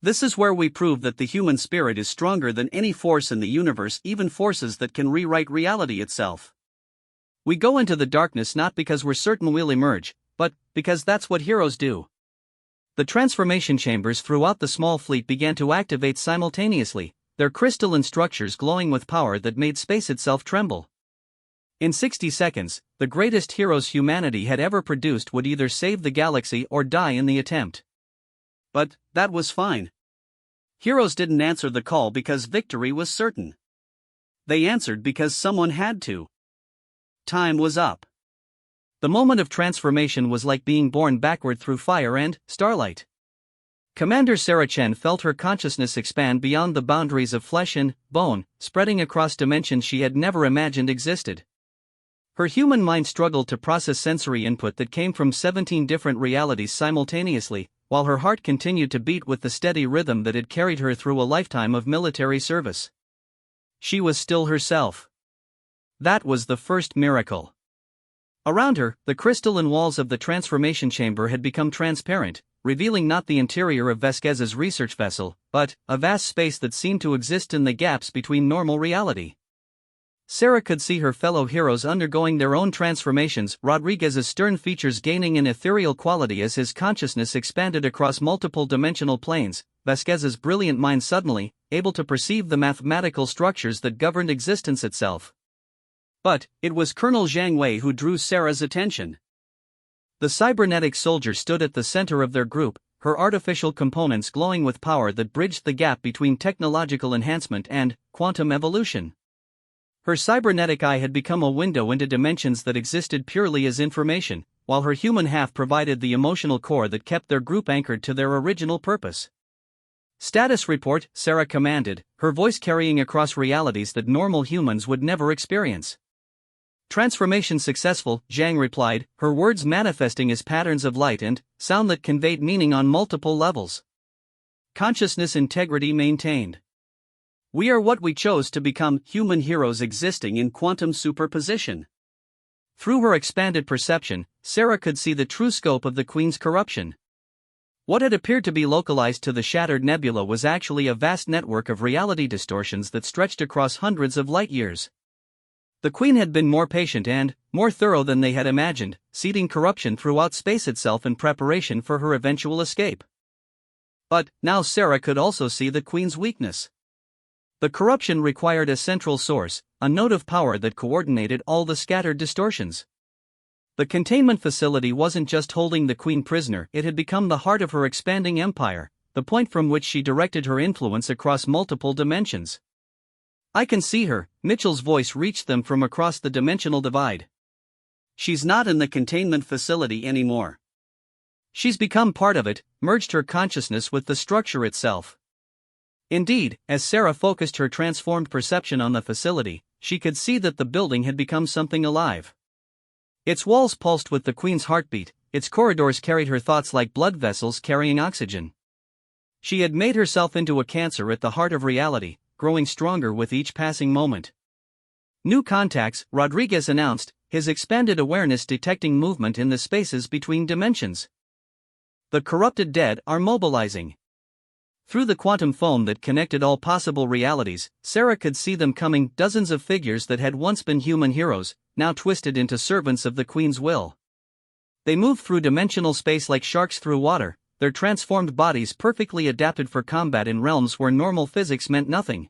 This is where we prove that the human spirit is stronger than any force in the universe, even forces that can rewrite reality itself. We go into the darkness not because we're certain we'll emerge, but because that's what heroes do. The transformation chambers throughout the small fleet began to activate simultaneously, their crystalline structures glowing with power that made space itself tremble. In 60 seconds, the greatest heroes humanity had ever produced would either save the galaxy or die in the attempt. But that was fine. Heroes didn't answer the call because victory was certain. They answered because someone had to. Time was up. The moment of transformation was like being born backward through fire and starlight. Commander Sarah Chen felt her consciousness expand beyond the boundaries of flesh and bone, spreading across dimensions she had never imagined existed. Her human mind struggled to process sensory input that came from 17 different realities simultaneously, while her heart continued to beat with the steady rhythm that had carried her through a lifetime of military service. She was still herself. That was the first miracle. Around her, the crystalline walls of the transformation chamber had become transparent, revealing not the interior of Vasquez's research vessel, but a vast space that seemed to exist in the gaps between normal reality. Sarah could see her fellow heroes undergoing their own transformations, Rodriguez's stern features gaining an ethereal quality as his consciousness expanded across multiple dimensional planes, Vasquez's brilliant mind suddenly able to perceive the mathematical structures that governed existence itself. But it was Colonel Zhang Wei who drew Sarah's attention. The cybernetic soldier stood at the center of their group, her artificial components glowing with power that bridged the gap between technological enhancement and quantum evolution. Her cybernetic eye had become a window into dimensions that existed purely as information, while her human half provided the emotional core that kept their group anchored to their original purpose. "Status report," Sarah commanded, her voice carrying across realities that normal humans would never experience. "Transformation successful," Zhang replied, her words manifesting as patterns of light and sound that conveyed meaning on multiple levels. "Consciousness integrity maintained. We are what we chose to become, human heroes existing in quantum superposition." Through her expanded perception, Sarah could see the true scope of the Queen's corruption. What had appeared to be localized to the shattered nebula was actually a vast network of reality distortions that stretched across hundreds of light years. The Queen had been more patient and more thorough than they had imagined, seeding corruption throughout space itself in preparation for her eventual escape. But now Sarah could also see the Queen's weakness. The corruption required a central source, a node of power that coordinated all the scattered distortions. The containment facility wasn't just holding the Queen prisoner, it had become the heart of her expanding empire, the point from which she directed her influence across multiple dimensions. "I can see her," Mitchell's voice reached them from across the dimensional divide. "She's not in the containment facility anymore. She's become part of it, merged her consciousness with the structure itself." Indeed, as Sarah focused her transformed perception on the facility, she could see that the building had become something alive. Its walls pulsed with the Queen's heartbeat, its corridors carried her thoughts like blood vessels carrying oxygen. She had made herself into a cancer at the heart of reality, growing stronger with each passing moment. "New contacts," Rodriguez announced, his expanded awareness detecting movement in the spaces between dimensions. "The corrupted dead are mobilizing." Through the quantum phone that connected all possible realities, Sarah could see them coming, dozens of figures that had once been human heroes, now twisted into servants of the Queen's will. They moved through dimensional space like sharks through water, their transformed bodies perfectly adapted for combat in realms where normal physics meant nothing.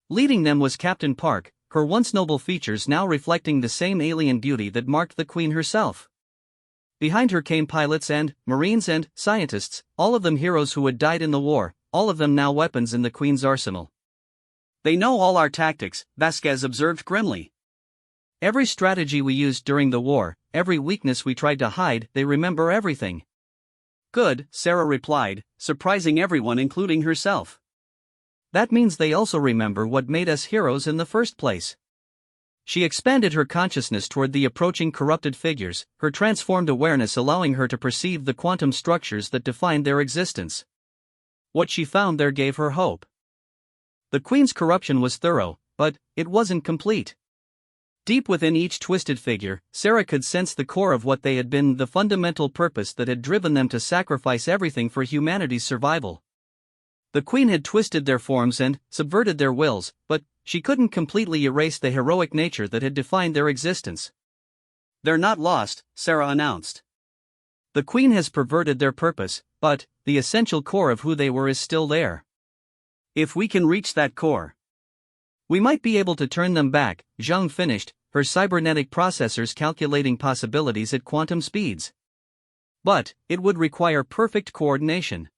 Leading them was Captain Park, her once noble features now reflecting the same alien beauty that marked the Queen herself. Behind her came pilots and marines and scientists, all of them heroes who had died in the war, all of them now weapons in the Queen's arsenal. "They know all our tactics," Vasquez observed grimly. "Every strategy we used during the war, every weakness we tried to hide, they remember everything." "Good," Sarah replied, surprising everyone including herself. "That means they also remember what made us heroes in the first place." She expanded her consciousness toward the approaching corrupted figures, her transformed awareness allowing her to perceive the quantum structures that defined their existence. What she found there gave her hope. The Queen's corruption was thorough, but it wasn't complete. Deep within each twisted figure, Sarah could sense the core of what they had been, the fundamental purpose that had driven them to sacrifice everything for humanity's survival. The Queen had twisted their forms and subverted their wills, but she couldn't completely erase the heroic nature that had defined their existence. "They're not lost," Sarah announced. The Queen has perverted their purpose, but the essential core of who they were is still there. If we can reach that core, we might be able to turn them back, Zhang finished, her cybernetic processors calculating possibilities at quantum speeds. But it would require perfect coordination.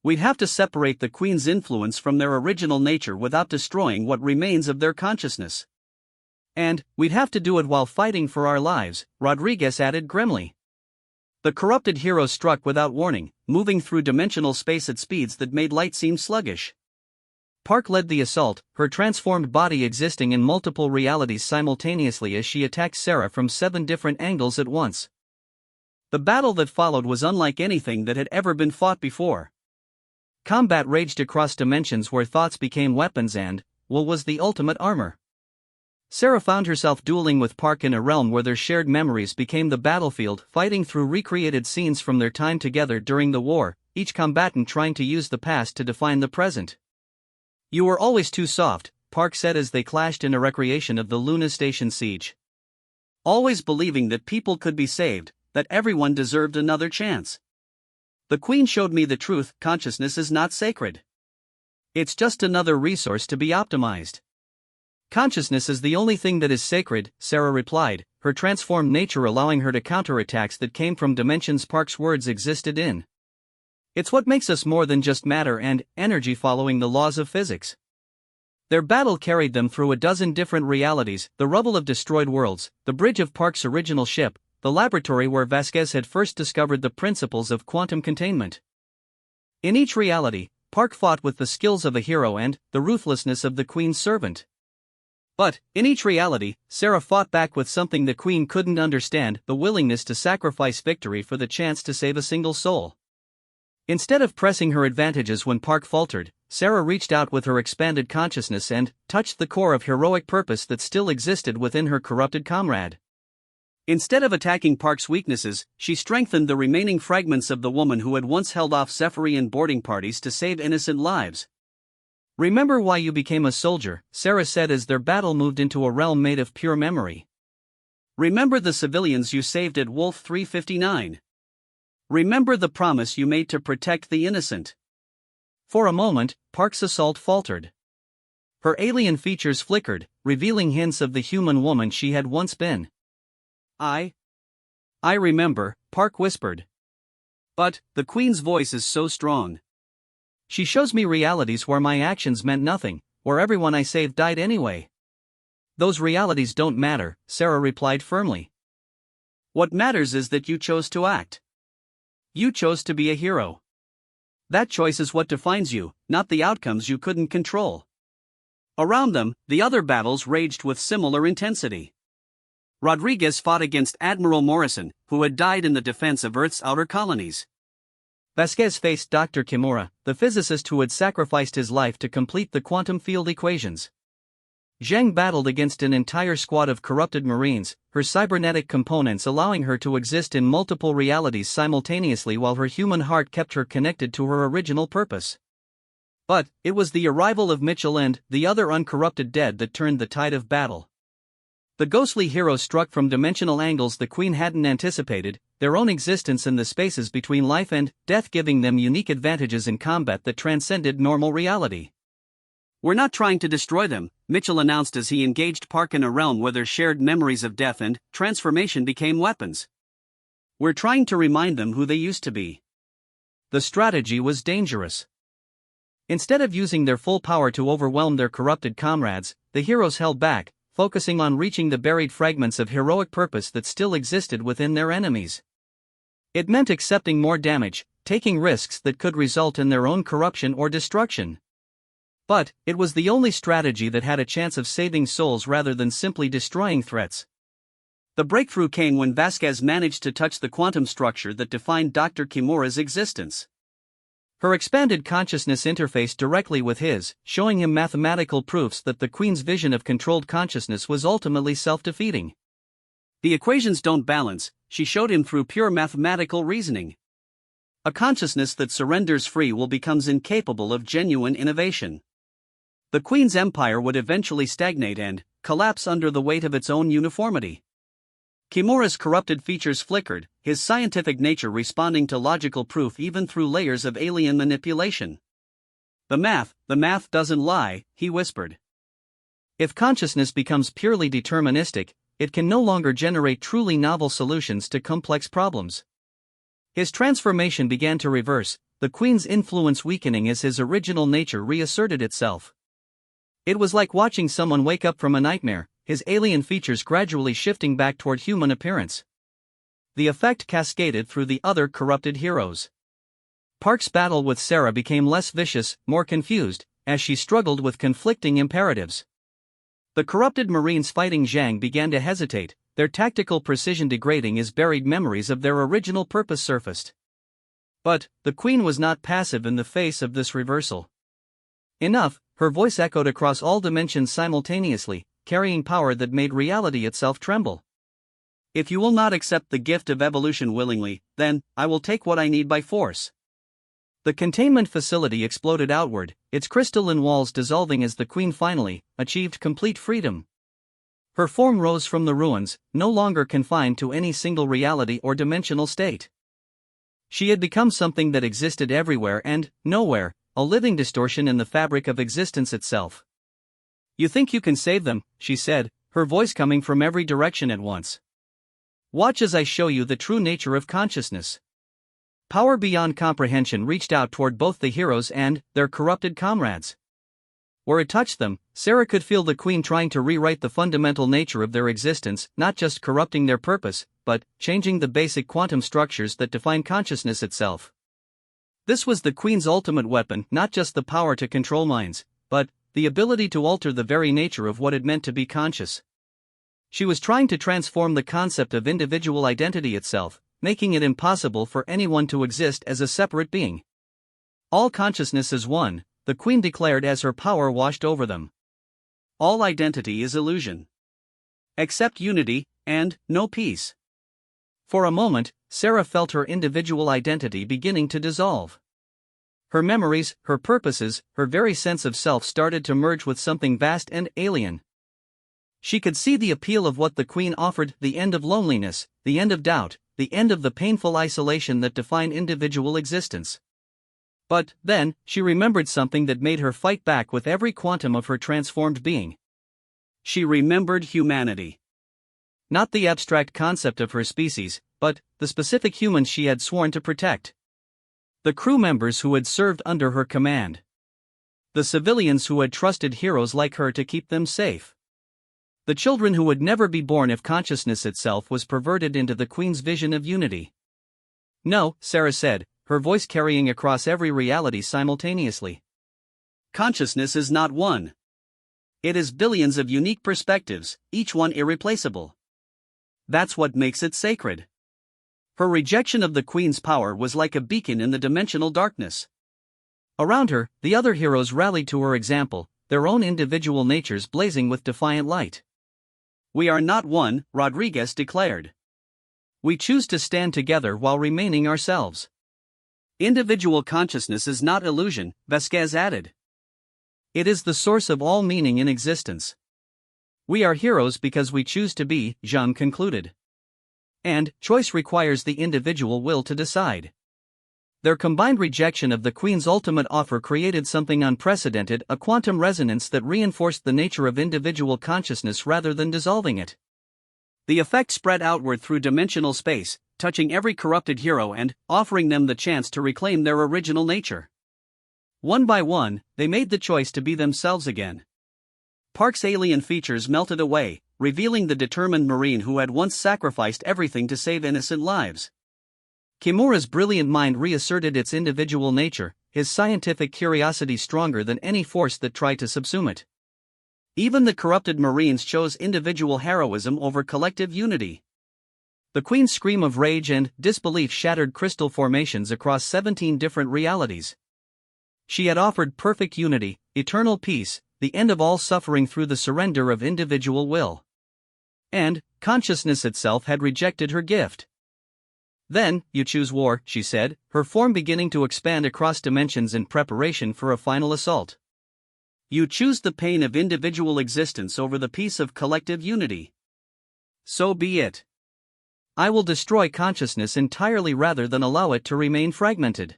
We'd have to separate the Queen's influence from their original nature without destroying what remains of their consciousness. And we'd have to do it while fighting for our lives, Rodriguez added grimly. The corrupted hero struck without warning, moving through dimensional space at speeds that made light seem sluggish. Park led the assault, her transformed body existing in multiple realities simultaneously as she attacked Sarah from 7 different angles at once. The battle that followed was unlike anything that had ever been fought before. Combat raged across dimensions where thoughts became weapons and will was the ultimate armor. Sarah found herself dueling with Park in a realm where their shared memories became the battlefield, fighting through recreated scenes from their time together during the war, each combatant trying to use the past to define the present. "You were always too soft," Park said as they clashed in a recreation of the Luna Station siege. "Always believing that people could be saved, that everyone deserved another chance. The Queen showed me the truth: consciousness is not sacred. It's just another resource to be optimized." "Consciousness is the only thing that is sacred," Sarah replied, her transformed nature allowing her to counter attacks that came from dimensions Park's words existed in. "It's what makes us more than just matter and energy following the laws of physics." Their battle carried them through a dozen different realities: the rubble of destroyed worlds, the bridge of Park's original ship, the laboratory where Vasquez had first discovered the principles of quantum containment. In each reality, Park fought with the skills of a hero and the ruthlessness of the Queen's servant. But, in each reality, Sarah fought back with something the Queen couldn't understand: the willingness to sacrifice victory for the chance to save a single soul. Instead of pressing her advantages when Park faltered, Sarah reached out with her expanded consciousness and touched the core of heroic purpose that still existed within her corrupted comrade. Instead of attacking Park's weaknesses, she strengthened the remaining fragments of the woman who had once held off Zephyrian boarding parties to save innocent lives. "Remember why you became a soldier," Sarah said as their battle moved into a realm made of pure memory. "Remember the civilians you saved at Wolf 359. Remember the promise you made to protect the innocent." For a moment, Park's assault faltered. Her alien features flickered, revealing hints of the human woman she had once been. I remember," Park whispered. "But the Queen's voice is so strong. She shows me realities where my actions meant nothing, where everyone I saved died anyway." "Those realities don't matter," Sarah replied firmly. "What matters is that you chose to act. You chose to be a hero. That choice is what defines you, not the outcomes you couldn't control." Around them, the other battles raged with similar intensity. Rodriguez fought against Admiral Morrison, who had died in the defense of Earth's outer colonies. Vasquez faced Dr. Kimura, the physicist who had sacrificed his life to complete the quantum field equations. Zhang battled against an entire squad of corrupted Marines, her cybernetic components allowing her to exist in multiple realities simultaneously while her human heart kept her connected to her original purpose. But it was the arrival of Mitchell and the other uncorrupted dead that turned the tide of battle. The ghostly heroes struck from dimensional angles the Queen hadn't anticipated, their own existence in the spaces between life and death giving them unique advantages in combat that transcended normal reality. "We're not trying to destroy them," Mitchell announced as he engaged Park in a realm where their shared memories of death and transformation became weapons. "We're trying to remind them who they used to be." The strategy was dangerous. Instead of using their full power to overwhelm their corrupted comrades, the heroes held back, focusing on reaching the buried fragments of heroic purpose that still existed within their enemies. It meant accepting more damage, taking risks that could result in their own corruption or destruction. But it was the only strategy that had a chance of saving souls rather than simply destroying threats. The breakthrough came when Vasquez managed to touch the quantum structure that defined Dr. Kimura's existence. Her expanded consciousness interfaced directly with his, showing him mathematical proofs that the Queen's vision of controlled consciousness was ultimately self-defeating. "The equations don't balance," she showed him through pure mathematical reasoning. A consciousness that surrenders free will becomes incapable of genuine innovation. The Queen's empire would eventually stagnate and collapse under the weight of its own uniformity. Kimura's corrupted features flickered, his scientific nature responding to logical proof even through layers of alien manipulation. The math doesn't lie," he whispered. If consciousness becomes purely deterministic, it can no longer generate truly novel solutions to complex problems. His transformation began to reverse, the Queen's influence weakening as his original nature reasserted itself. It was like watching someone wake up from a nightmare, his alien features gradually shifting back toward human appearance. The effect cascaded through the other corrupted heroes. Park's battle with Sarah became less vicious, more confused, as she struggled with conflicting imperatives. The corrupted Marines fighting Zhang began to hesitate, their tactical precision degrading as buried memories of their original purpose surfaced. But the Queen was not passive in the face of this reversal. Enough, her voice echoed across all dimensions simultaneously, carrying power that made reality itself tremble. "If you will not accept the gift of evolution willingly, then I will take what I need by force." The containment facility exploded outward, its crystalline walls dissolving as the Queen finally achieved complete freedom. Her form rose from the ruins, no longer confined to any single reality or dimensional state. She had become something that existed everywhere and nowhere, a living distortion in the fabric of existence itself. "You think you can save them," she said, her voice coming from every direction at once. "Watch as I show you the true nature of consciousness." Power beyond comprehension reached out toward both the heroes and their corrupted comrades. Where it touched them, Sarah could feel the Queen trying to rewrite the fundamental nature of their existence, not just corrupting their purpose, but changing the basic quantum structures that define consciousness itself. This was the Queen's ultimate weapon, not just the power to control minds, but the ability to alter the very nature of what it meant to be conscious. She was trying to transform the concept of individual identity itself, making it impossible for anyone to exist as a separate being. "All consciousness is one," the Queen declared as her power washed over them. "All identity is illusion. Accept unity, and no peace." For a moment, Sarah felt her individual identity beginning to dissolve. Her memories, her purposes, her very sense of self started to merge with something vast and alien. She could see the appeal of what the Queen offered: the end of loneliness, the end of doubt, the end of the painful isolation that defined individual existence. But then, she remembered something that made her fight back with every quantum of her transformed being. She remembered humanity. Not the abstract concept of her species, but the specific humans she had sworn to protect. The crew members who had served under her command. The civilians who had trusted heroes like her to keep them safe. The children who would never be born if consciousness itself was perverted into the Queen's vision of unity. "No," Sarah said, her voice carrying across every reality simultaneously. "Consciousness is not one. It is billions of unique perspectives, each one irreplaceable. That's what makes it sacred." Her rejection of the Queen's power was like a beacon in the dimensional darkness. Around her, the other heroes rallied to her example, their own individual natures blazing with defiant light. "We are not one," Rodriguez declared. "We choose to stand together while remaining ourselves." "Individual consciousness is not illusion," Vasquez added. "It is the source of all meaning in existence. We are heroes because we choose to be," Zhang concluded. "And choice requires the individual will to decide." Their combined rejection of the Queen's ultimate offer created something unprecedented, a quantum resonance that reinforced the nature of individual consciousness rather than dissolving it. The effect spread outward through dimensional space, touching every corrupted hero and offering them the chance to reclaim their original nature. One by one, they made the choice to be themselves again. Park's alien features melted away, revealing the determined Marine who had once sacrificed everything to save innocent lives. Kimura's brilliant mind reasserted its individual nature, his scientific curiosity stronger than any force that tried to subsume it. Even the corrupted Marines chose individual heroism over collective unity. The Queen's scream of rage and disbelief shattered crystal formations across 17 different realities. She had offered perfect unity, eternal peace, the end of all suffering through the surrender of individual will. And consciousness itself had rejected her gift. Then, you choose war, she said, her form beginning to expand across dimensions in preparation for a final assault. You choose the pain of individual existence over the peace of collective unity. So be it. I will destroy consciousness entirely rather than allow it to remain fragmented.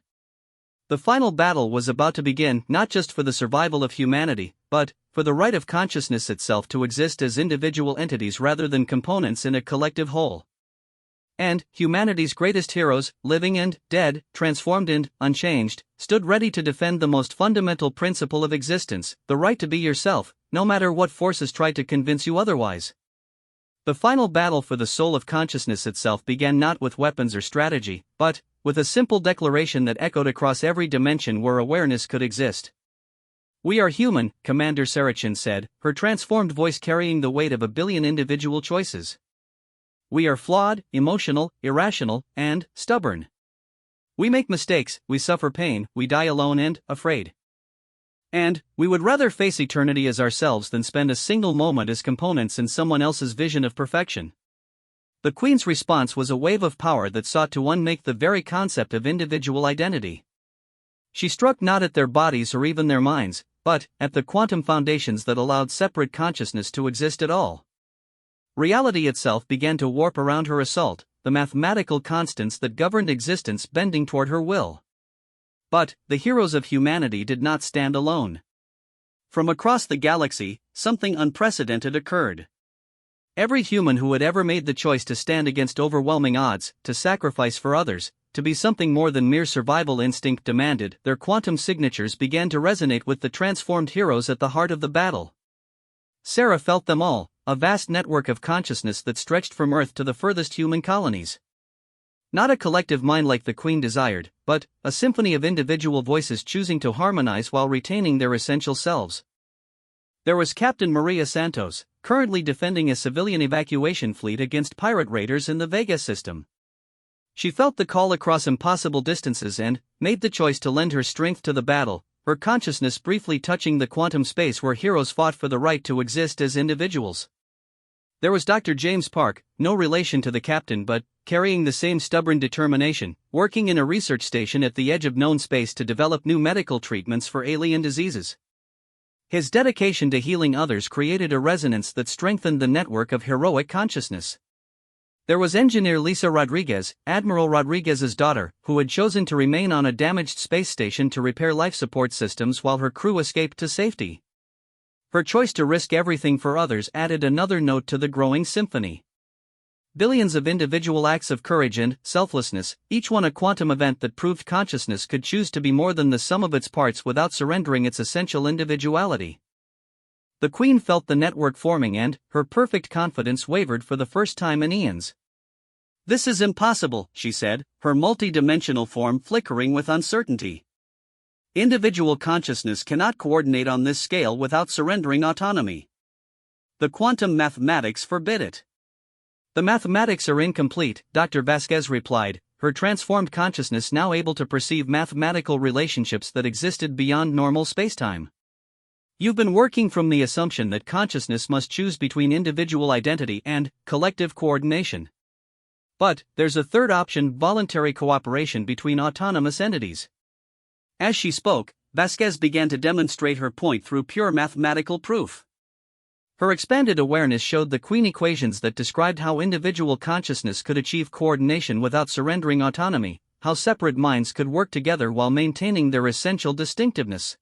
The final battle was about to begin, not just for the survival of humanity, but for the right of consciousness itself to exist as individual entities rather than components in a collective whole. And humanity's greatest heroes, living and dead, transformed and unchanged, stood ready to defend the most fundamental principle of existence, the right to be yourself, no matter what forces tried to convince you otherwise. The final battle for the soul of consciousness itself began not with weapons or strategy, but with a simple declaration that echoed across every dimension where awareness could exist. We are human, Commander Sarachin said, her transformed voice carrying the weight of 1 billion individual choices. We are flawed, emotional, irrational, and stubborn. We make mistakes, we suffer pain, we die alone and afraid. And we would rather face eternity as ourselves than spend a single moment as components in someone else's vision of perfection. The Queen's response was a wave of power that sought to unmake the very concept of individual identity. She struck not at their bodies or even their minds, but at the quantum foundations that allowed separate consciousness to exist at all. Reality itself began to warp around her assault, the mathematical constants that governed existence bending toward her will. But the heroes of humanity did not stand alone. From across the galaxy, something unprecedented occurred. Every human who had ever made the choice to stand against overwhelming odds, to sacrifice for others, to be something more than mere survival instinct demanded, their quantum signatures began to resonate with the transformed heroes at the heart of the battle. Sarah felt them all, a vast network of consciousness that stretched from Earth to the furthest human colonies. Not a collective mind like the Queen desired, but a symphony of individual voices choosing to harmonize while retaining their essential selves. There was Captain Maria Santos, currently defending a civilian evacuation fleet against pirate raiders in the Vega system. She felt the call across impossible distances and made the choice to lend her strength to the battle, her consciousness briefly touching the quantum space where heroes fought for the right to exist as individuals. There was Dr. James Park, no relation to the captain but carrying the same stubborn determination, working in a research station at the edge of known space to develop new medical treatments for alien diseases. His dedication to healing others created a resonance that strengthened the network of heroic consciousness. There was engineer Lisa Rodriguez, Admiral Rodriguez's daughter, who had chosen to remain on a damaged space station to repair life support systems while her crew escaped to safety. Her choice to risk everything for others added another note to the growing symphony. Billions of individual acts of courage and selflessness, each one a quantum event that proved consciousness could choose to be more than the sum of its parts without surrendering its essential individuality. The Queen felt the network forming and her perfect confidence wavered for the first time in eons. This is impossible, she said, her multi-dimensional form flickering with uncertainty. Individual consciousness cannot coordinate on this scale without surrendering autonomy. The quantum mathematics forbid it. The mathematics are incomplete, Dr. Vasquez replied, her transformed consciousness now able to perceive mathematical relationships that existed beyond normal spacetime. You've been working from the assumption that consciousness must choose between individual identity and collective coordination. But there's a third option: voluntary cooperation between autonomous entities. As she spoke, Vasquez began to demonstrate her point through pure mathematical proof. Her expanded awareness showed the Queen equations that described how individual consciousness could achieve coordination without surrendering autonomy, how separate minds could work together while maintaining their essential distinctiveness.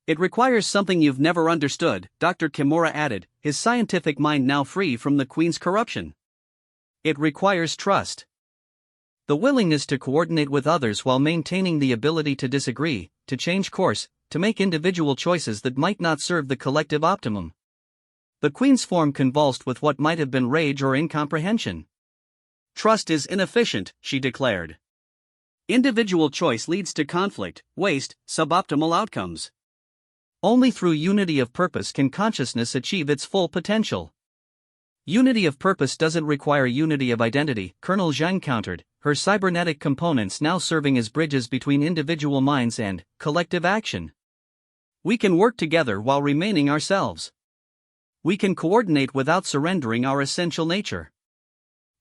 It requires something you've never understood, Dr. Kimura added, his scientific mind now free from the Queen's corruption. It requires trust. The willingness to coordinate with others while maintaining the ability to disagree, to change course, to make individual choices that might not serve the collective optimum. The Queen's form convulsed with what might have been rage or incomprehension. Trust is inefficient, she declared. Individual choice leads to conflict, waste, suboptimal outcomes. Only through unity of purpose can consciousness achieve its full potential. Unity of purpose doesn't require unity of identity, Colonel Zhang countered, her cybernetic components now serving as bridges between individual minds and collective action. We can work together while remaining ourselves. We can coordinate without surrendering our essential nature.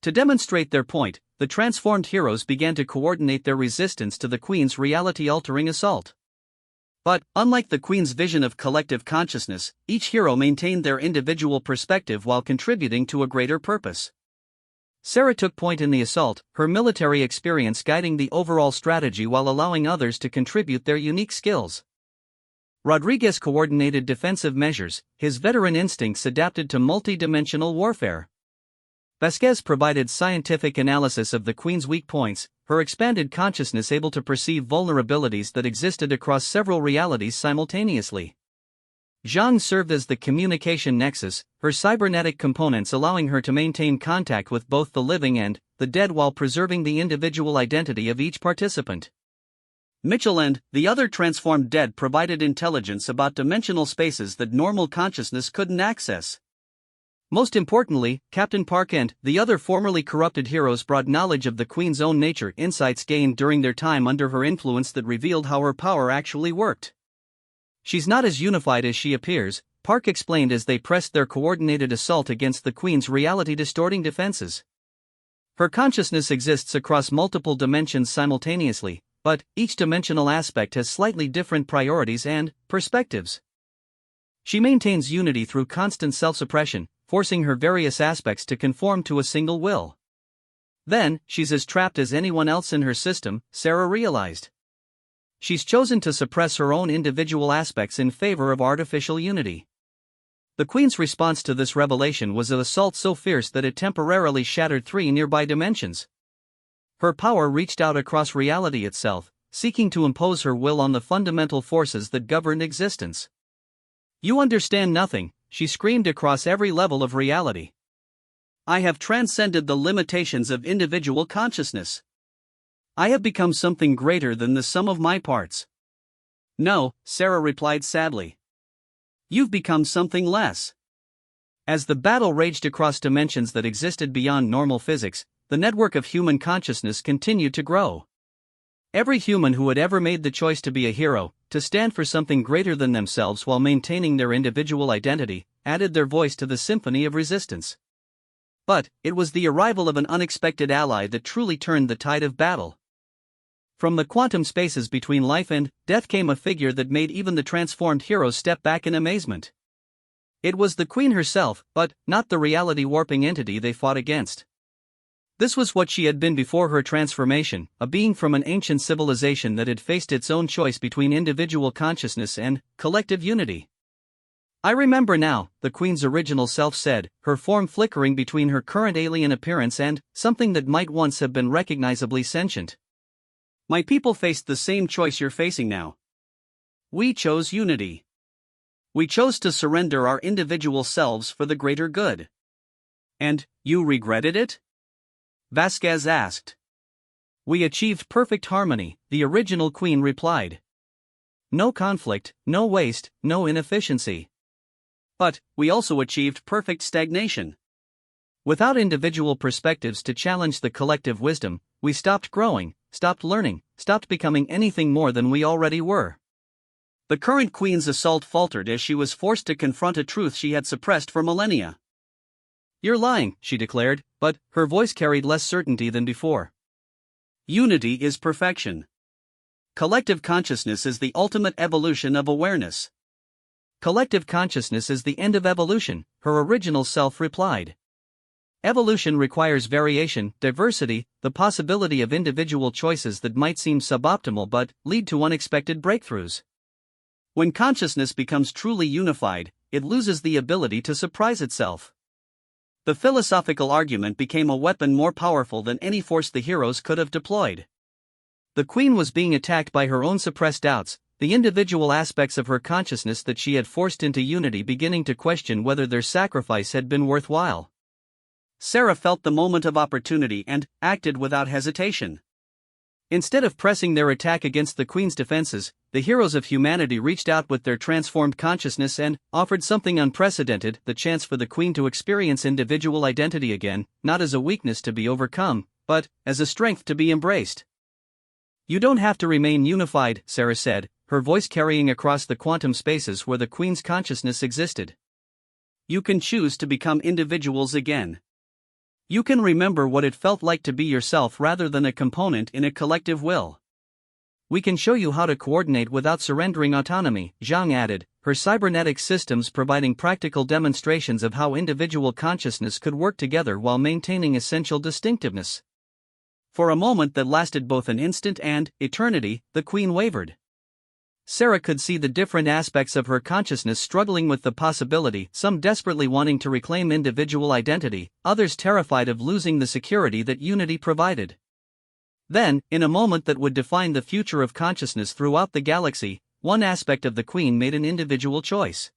To demonstrate their point, the transformed heroes began to coordinate their resistance to the Queen's reality-altering assault. But, unlike the Queen's vision of collective consciousness, each hero maintained their individual perspective while contributing to a greater purpose. Sarah took point in the assault, her military experience guiding the overall strategy while allowing others to contribute their unique skills. Rodriguez coordinated defensive measures, his veteran instincts adapted to multi-dimensional warfare. Vasquez provided scientific analysis of the Queen's weak points, her expanded consciousness able to perceive vulnerabilities that existed across several realities simultaneously. Zhang served as the communication nexus, her cybernetic components allowing her to maintain contact with both the living and the dead while preserving the individual identity of each participant. Mitchell and the other transformed dead provided intelligence about dimensional spaces that normal consciousness couldn't access. Most importantly, Captain Park and the other formerly corrupted heroes brought knowledge of the Queen's own nature, insights gained during their time under her influence that revealed how her power actually worked. "She's not as unified as she appears," Park explained as they pressed their coordinated assault against the Queen's reality-distorting defenses. "Her consciousness exists across multiple dimensions simultaneously, but each dimensional aspect has slightly different priorities and perspectives. She maintains unity through constant self-suppression, forcing her various aspects to conform to a single will. Then, she's as trapped as anyone else in her system," Sarah realized. "She's chosen to suppress her own individual aspects in favor of artificial unity." The Queen's response to this revelation was an assault so fierce that it temporarily shattered 3 nearby dimensions. Her power reached out across reality itself, seeking to impose her will on the fundamental forces that govern existence. "You understand nothing," she screamed across every level of reality. "I have transcended the limitations of individual consciousness. I have become something greater than the sum of my parts." "No," Sarah replied sadly. "You've become something less." As the battle raged across dimensions that existed beyond normal physics, the network of human consciousness continued to grow. Every human who had ever made the choice to be a hero, to stand for something greater than themselves while maintaining their individual identity, added their voice to the symphony of resistance. But it was the arrival of an unexpected ally that truly turned the tide of battle. From the quantum spaces between life and death came a figure that made even the transformed heroes step back in amazement. It was the Queen herself, but not the reality-warping entity they fought against. This was what she had been before her transformation, a being from an ancient civilization that had faced its own choice between individual consciousness and collective unity. "I remember now," the Queen's original self said, her form flickering between her current alien appearance and something that might once have been recognizably sentient. "My people faced the same choice you're facing now. We chose unity. We chose to surrender our individual selves for the greater good." "And you regretted it?" Vasquez asked. "We achieved perfect harmony," the original Queen replied. "No conflict, no waste, no inefficiency. But we also achieved perfect stagnation. Without individual perspectives to challenge the collective wisdom, we stopped growing, stopped learning, stopped becoming anything more than we already were." The current Queen's assault faltered as she was forced to confront a truth she had suppressed for millennia. "You're lying," she declared, but her voice carried less certainty than before. "Unity is perfection. Collective consciousness is the ultimate evolution of awareness." "Collective consciousness is the end of evolution," her original self replied. "Evolution requires variation, diversity, the possibility of individual choices that might seem suboptimal but lead to unexpected breakthroughs. When consciousness becomes truly unified, it loses the ability to surprise itself." The philosophical argument became a weapon more powerful than any force the heroes could have deployed. The Queen was being attacked by her own suppressed doubts, the individual aspects of her consciousness that she had forced into unity beginning to question whether their sacrifice had been worthwhile. Sarah felt the moment of opportunity and acted without hesitation. Instead of pressing their attack against the Queen's defenses, the heroes of humanity reached out with their transformed consciousness and offered something unprecedented, the chance for the Queen to experience individual identity again, not as a weakness to be overcome, but as a strength to be embraced. "You don't have to remain unified," Sarah said, her voice carrying across the quantum spaces where the Queen's consciousness existed. "You can choose to become individuals again. You can remember what it felt like to be yourself rather than a component in a collective will. We can show you how to coordinate without surrendering autonomy, Zhang added, her cybernetic systems providing practical demonstrations of how individual consciousness could work together while maintaining essential distinctiveness. For a moment that lasted both an instant and eternity, the Queen wavered. Sarah could see the different aspects of her consciousness struggling with the possibility, some desperately wanting to reclaim individual identity, others terrified of losing the security that unity provided. Then, in a moment that would define the future of consciousness throughout the galaxy, one aspect of the Queen made an individual choice.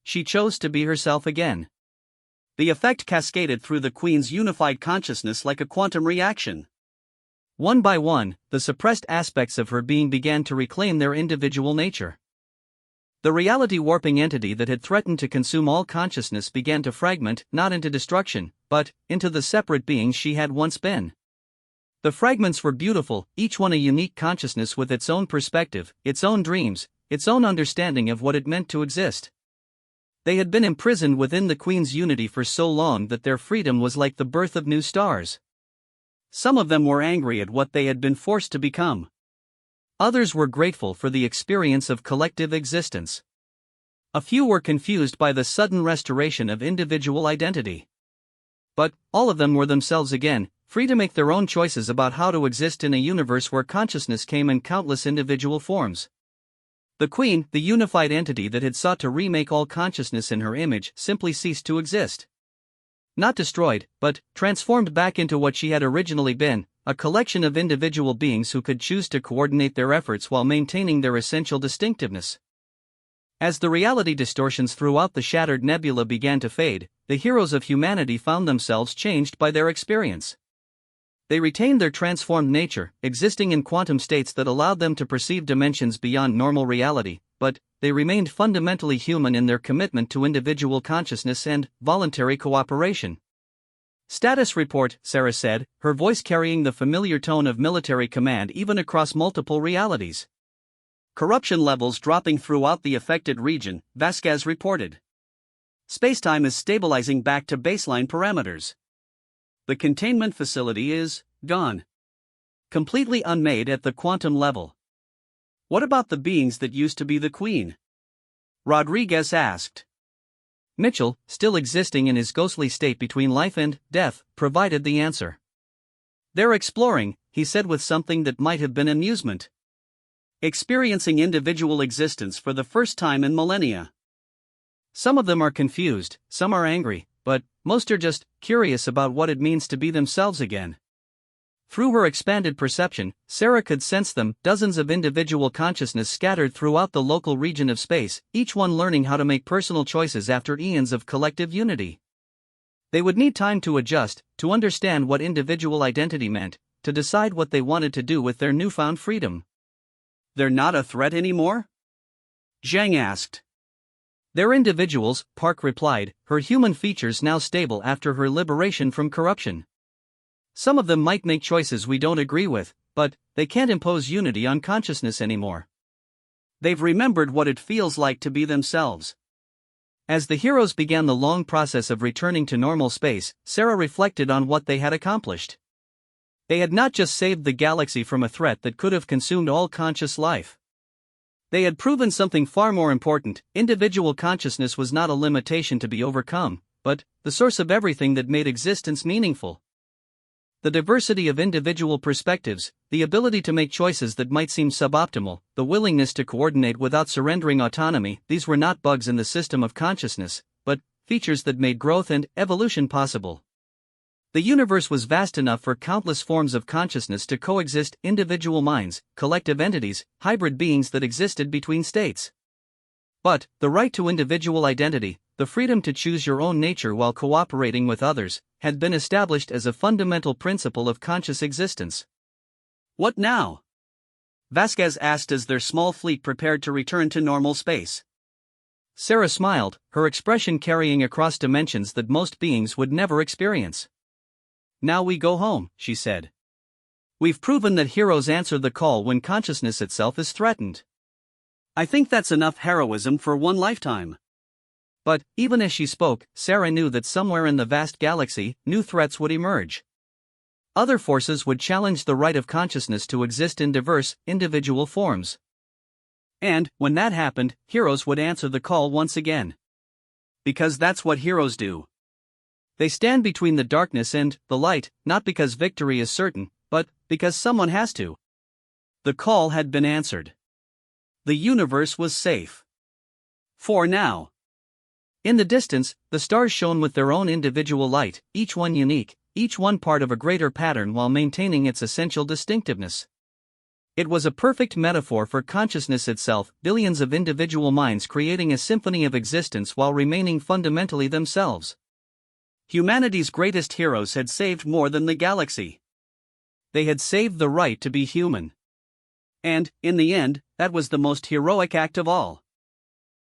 She chose to be herself again. The effect cascaded through the Queen's unified consciousness like a quantum reaction. One by one, the suppressed aspects of her being began to reclaim their individual nature. The reality-warping entity that had threatened to consume all consciousness began to fragment, not into destruction, but into the separate beings she had once been. The fragments were beautiful, each one a unique consciousness with its own perspective, its own dreams, its own understanding of what it meant to exist. They had been imprisoned within the Queen's unity for so long that their freedom was like the birth of new stars. Some of them were angry at what they had been forced to become. Others were grateful for the experience of collective existence. A few were confused by the sudden restoration of individual identity. But all of them were themselves again, free to make their own choices about how to exist in a universe where consciousness came in countless individual forms. The Queen, the unified entity that had sought to remake all consciousness in her image, simply ceased to exist. Not destroyed, but transformed back into what she had originally been, a collection of individual beings who could choose to coordinate their efforts while maintaining their essential distinctiveness. As the reality distortions throughout the shattered nebula began to fade, the heroes of humanity found themselves changed by their experience. They retained their transformed nature, existing in quantum states that allowed them to perceive dimensions beyond normal reality, but they remained fundamentally human in their commitment to individual consciousness and voluntary cooperation. Status report, Sarah said, her voice carrying the familiar tone of military command even across multiple realities. Corruption levels dropping throughout the affected region, Vasquez reported. Spacetime is stabilizing back to baseline parameters. The containment facility is gone. Completely unmade at the quantum level. What about the beings that used to be the Queen? Rodriguez asked. Mitchell, still existing in his ghostly state between life and death, provided the answer. They're exploring, he said with something that might have been amusement. Experiencing individual existence for the first time in millennia. Some of them are confused, some are angry, but most are just curious about what it means to be themselves again. Through her expanded perception, Sarah could sense them, dozens of individual consciousness scattered throughout the local region of space, each one learning how to make personal choices after eons of collective unity. They would need time to adjust, to understand what individual identity meant, to decide what they wanted to do with their newfound freedom. They're not a threat anymore? Zhang asked. They're individuals, Park replied, her human features now stable after her liberation from corruption. Some of them might make choices we don't agree with, but they can't impose unity on consciousness anymore. They've remembered what it feels like to be themselves. As the heroes began the long process of returning to normal space, Sarah reflected on what they had accomplished. They had not just saved the galaxy from a threat that could have consumed all conscious life. They had proven something far more important: individual consciousness was not a limitation to be overcome, but the source of everything that made existence meaningful. The diversity of individual perspectives, the ability to make choices that might seem suboptimal, the willingness to coordinate without surrendering autonomy, these were not bugs in the system of consciousness, but features that made growth and evolution possible. The universe was vast enough for countless forms of consciousness to coexist: individual minds, collective entities, hybrid beings that existed between states. But the right to individual identity, the freedom to choose your own nature while cooperating with others, had been established as a fundamental principle of conscious existence. What now? Vasquez asked as their small fleet prepared to return to normal space. Sarah smiled, her expression carrying across dimensions that most beings would never experience. Now we go home, she said. We've proven that heroes answer the call when consciousness itself is threatened. I think that's enough heroism for one lifetime. But, even as she spoke, Sarah knew that somewhere in the vast galaxy, new threats would emerge. Other forces would challenge the right of consciousness to exist in diverse, individual forms. And, when that happened, heroes would answer the call once again. Because that's what heroes do. They stand between the darkness and the light, not because victory is certain, but because someone has to. The call had been answered. The universe was safe. For now. In the distance, the stars shone with their own individual light, each one unique, each one part of a greater pattern while maintaining its essential distinctiveness. It was a perfect metaphor for consciousness itself, billions of individual minds creating a symphony of existence while remaining fundamentally themselves. Humanity's greatest heroes had saved more than the galaxy. They had saved the right to be human. And, in the end, that was the most heroic act of all.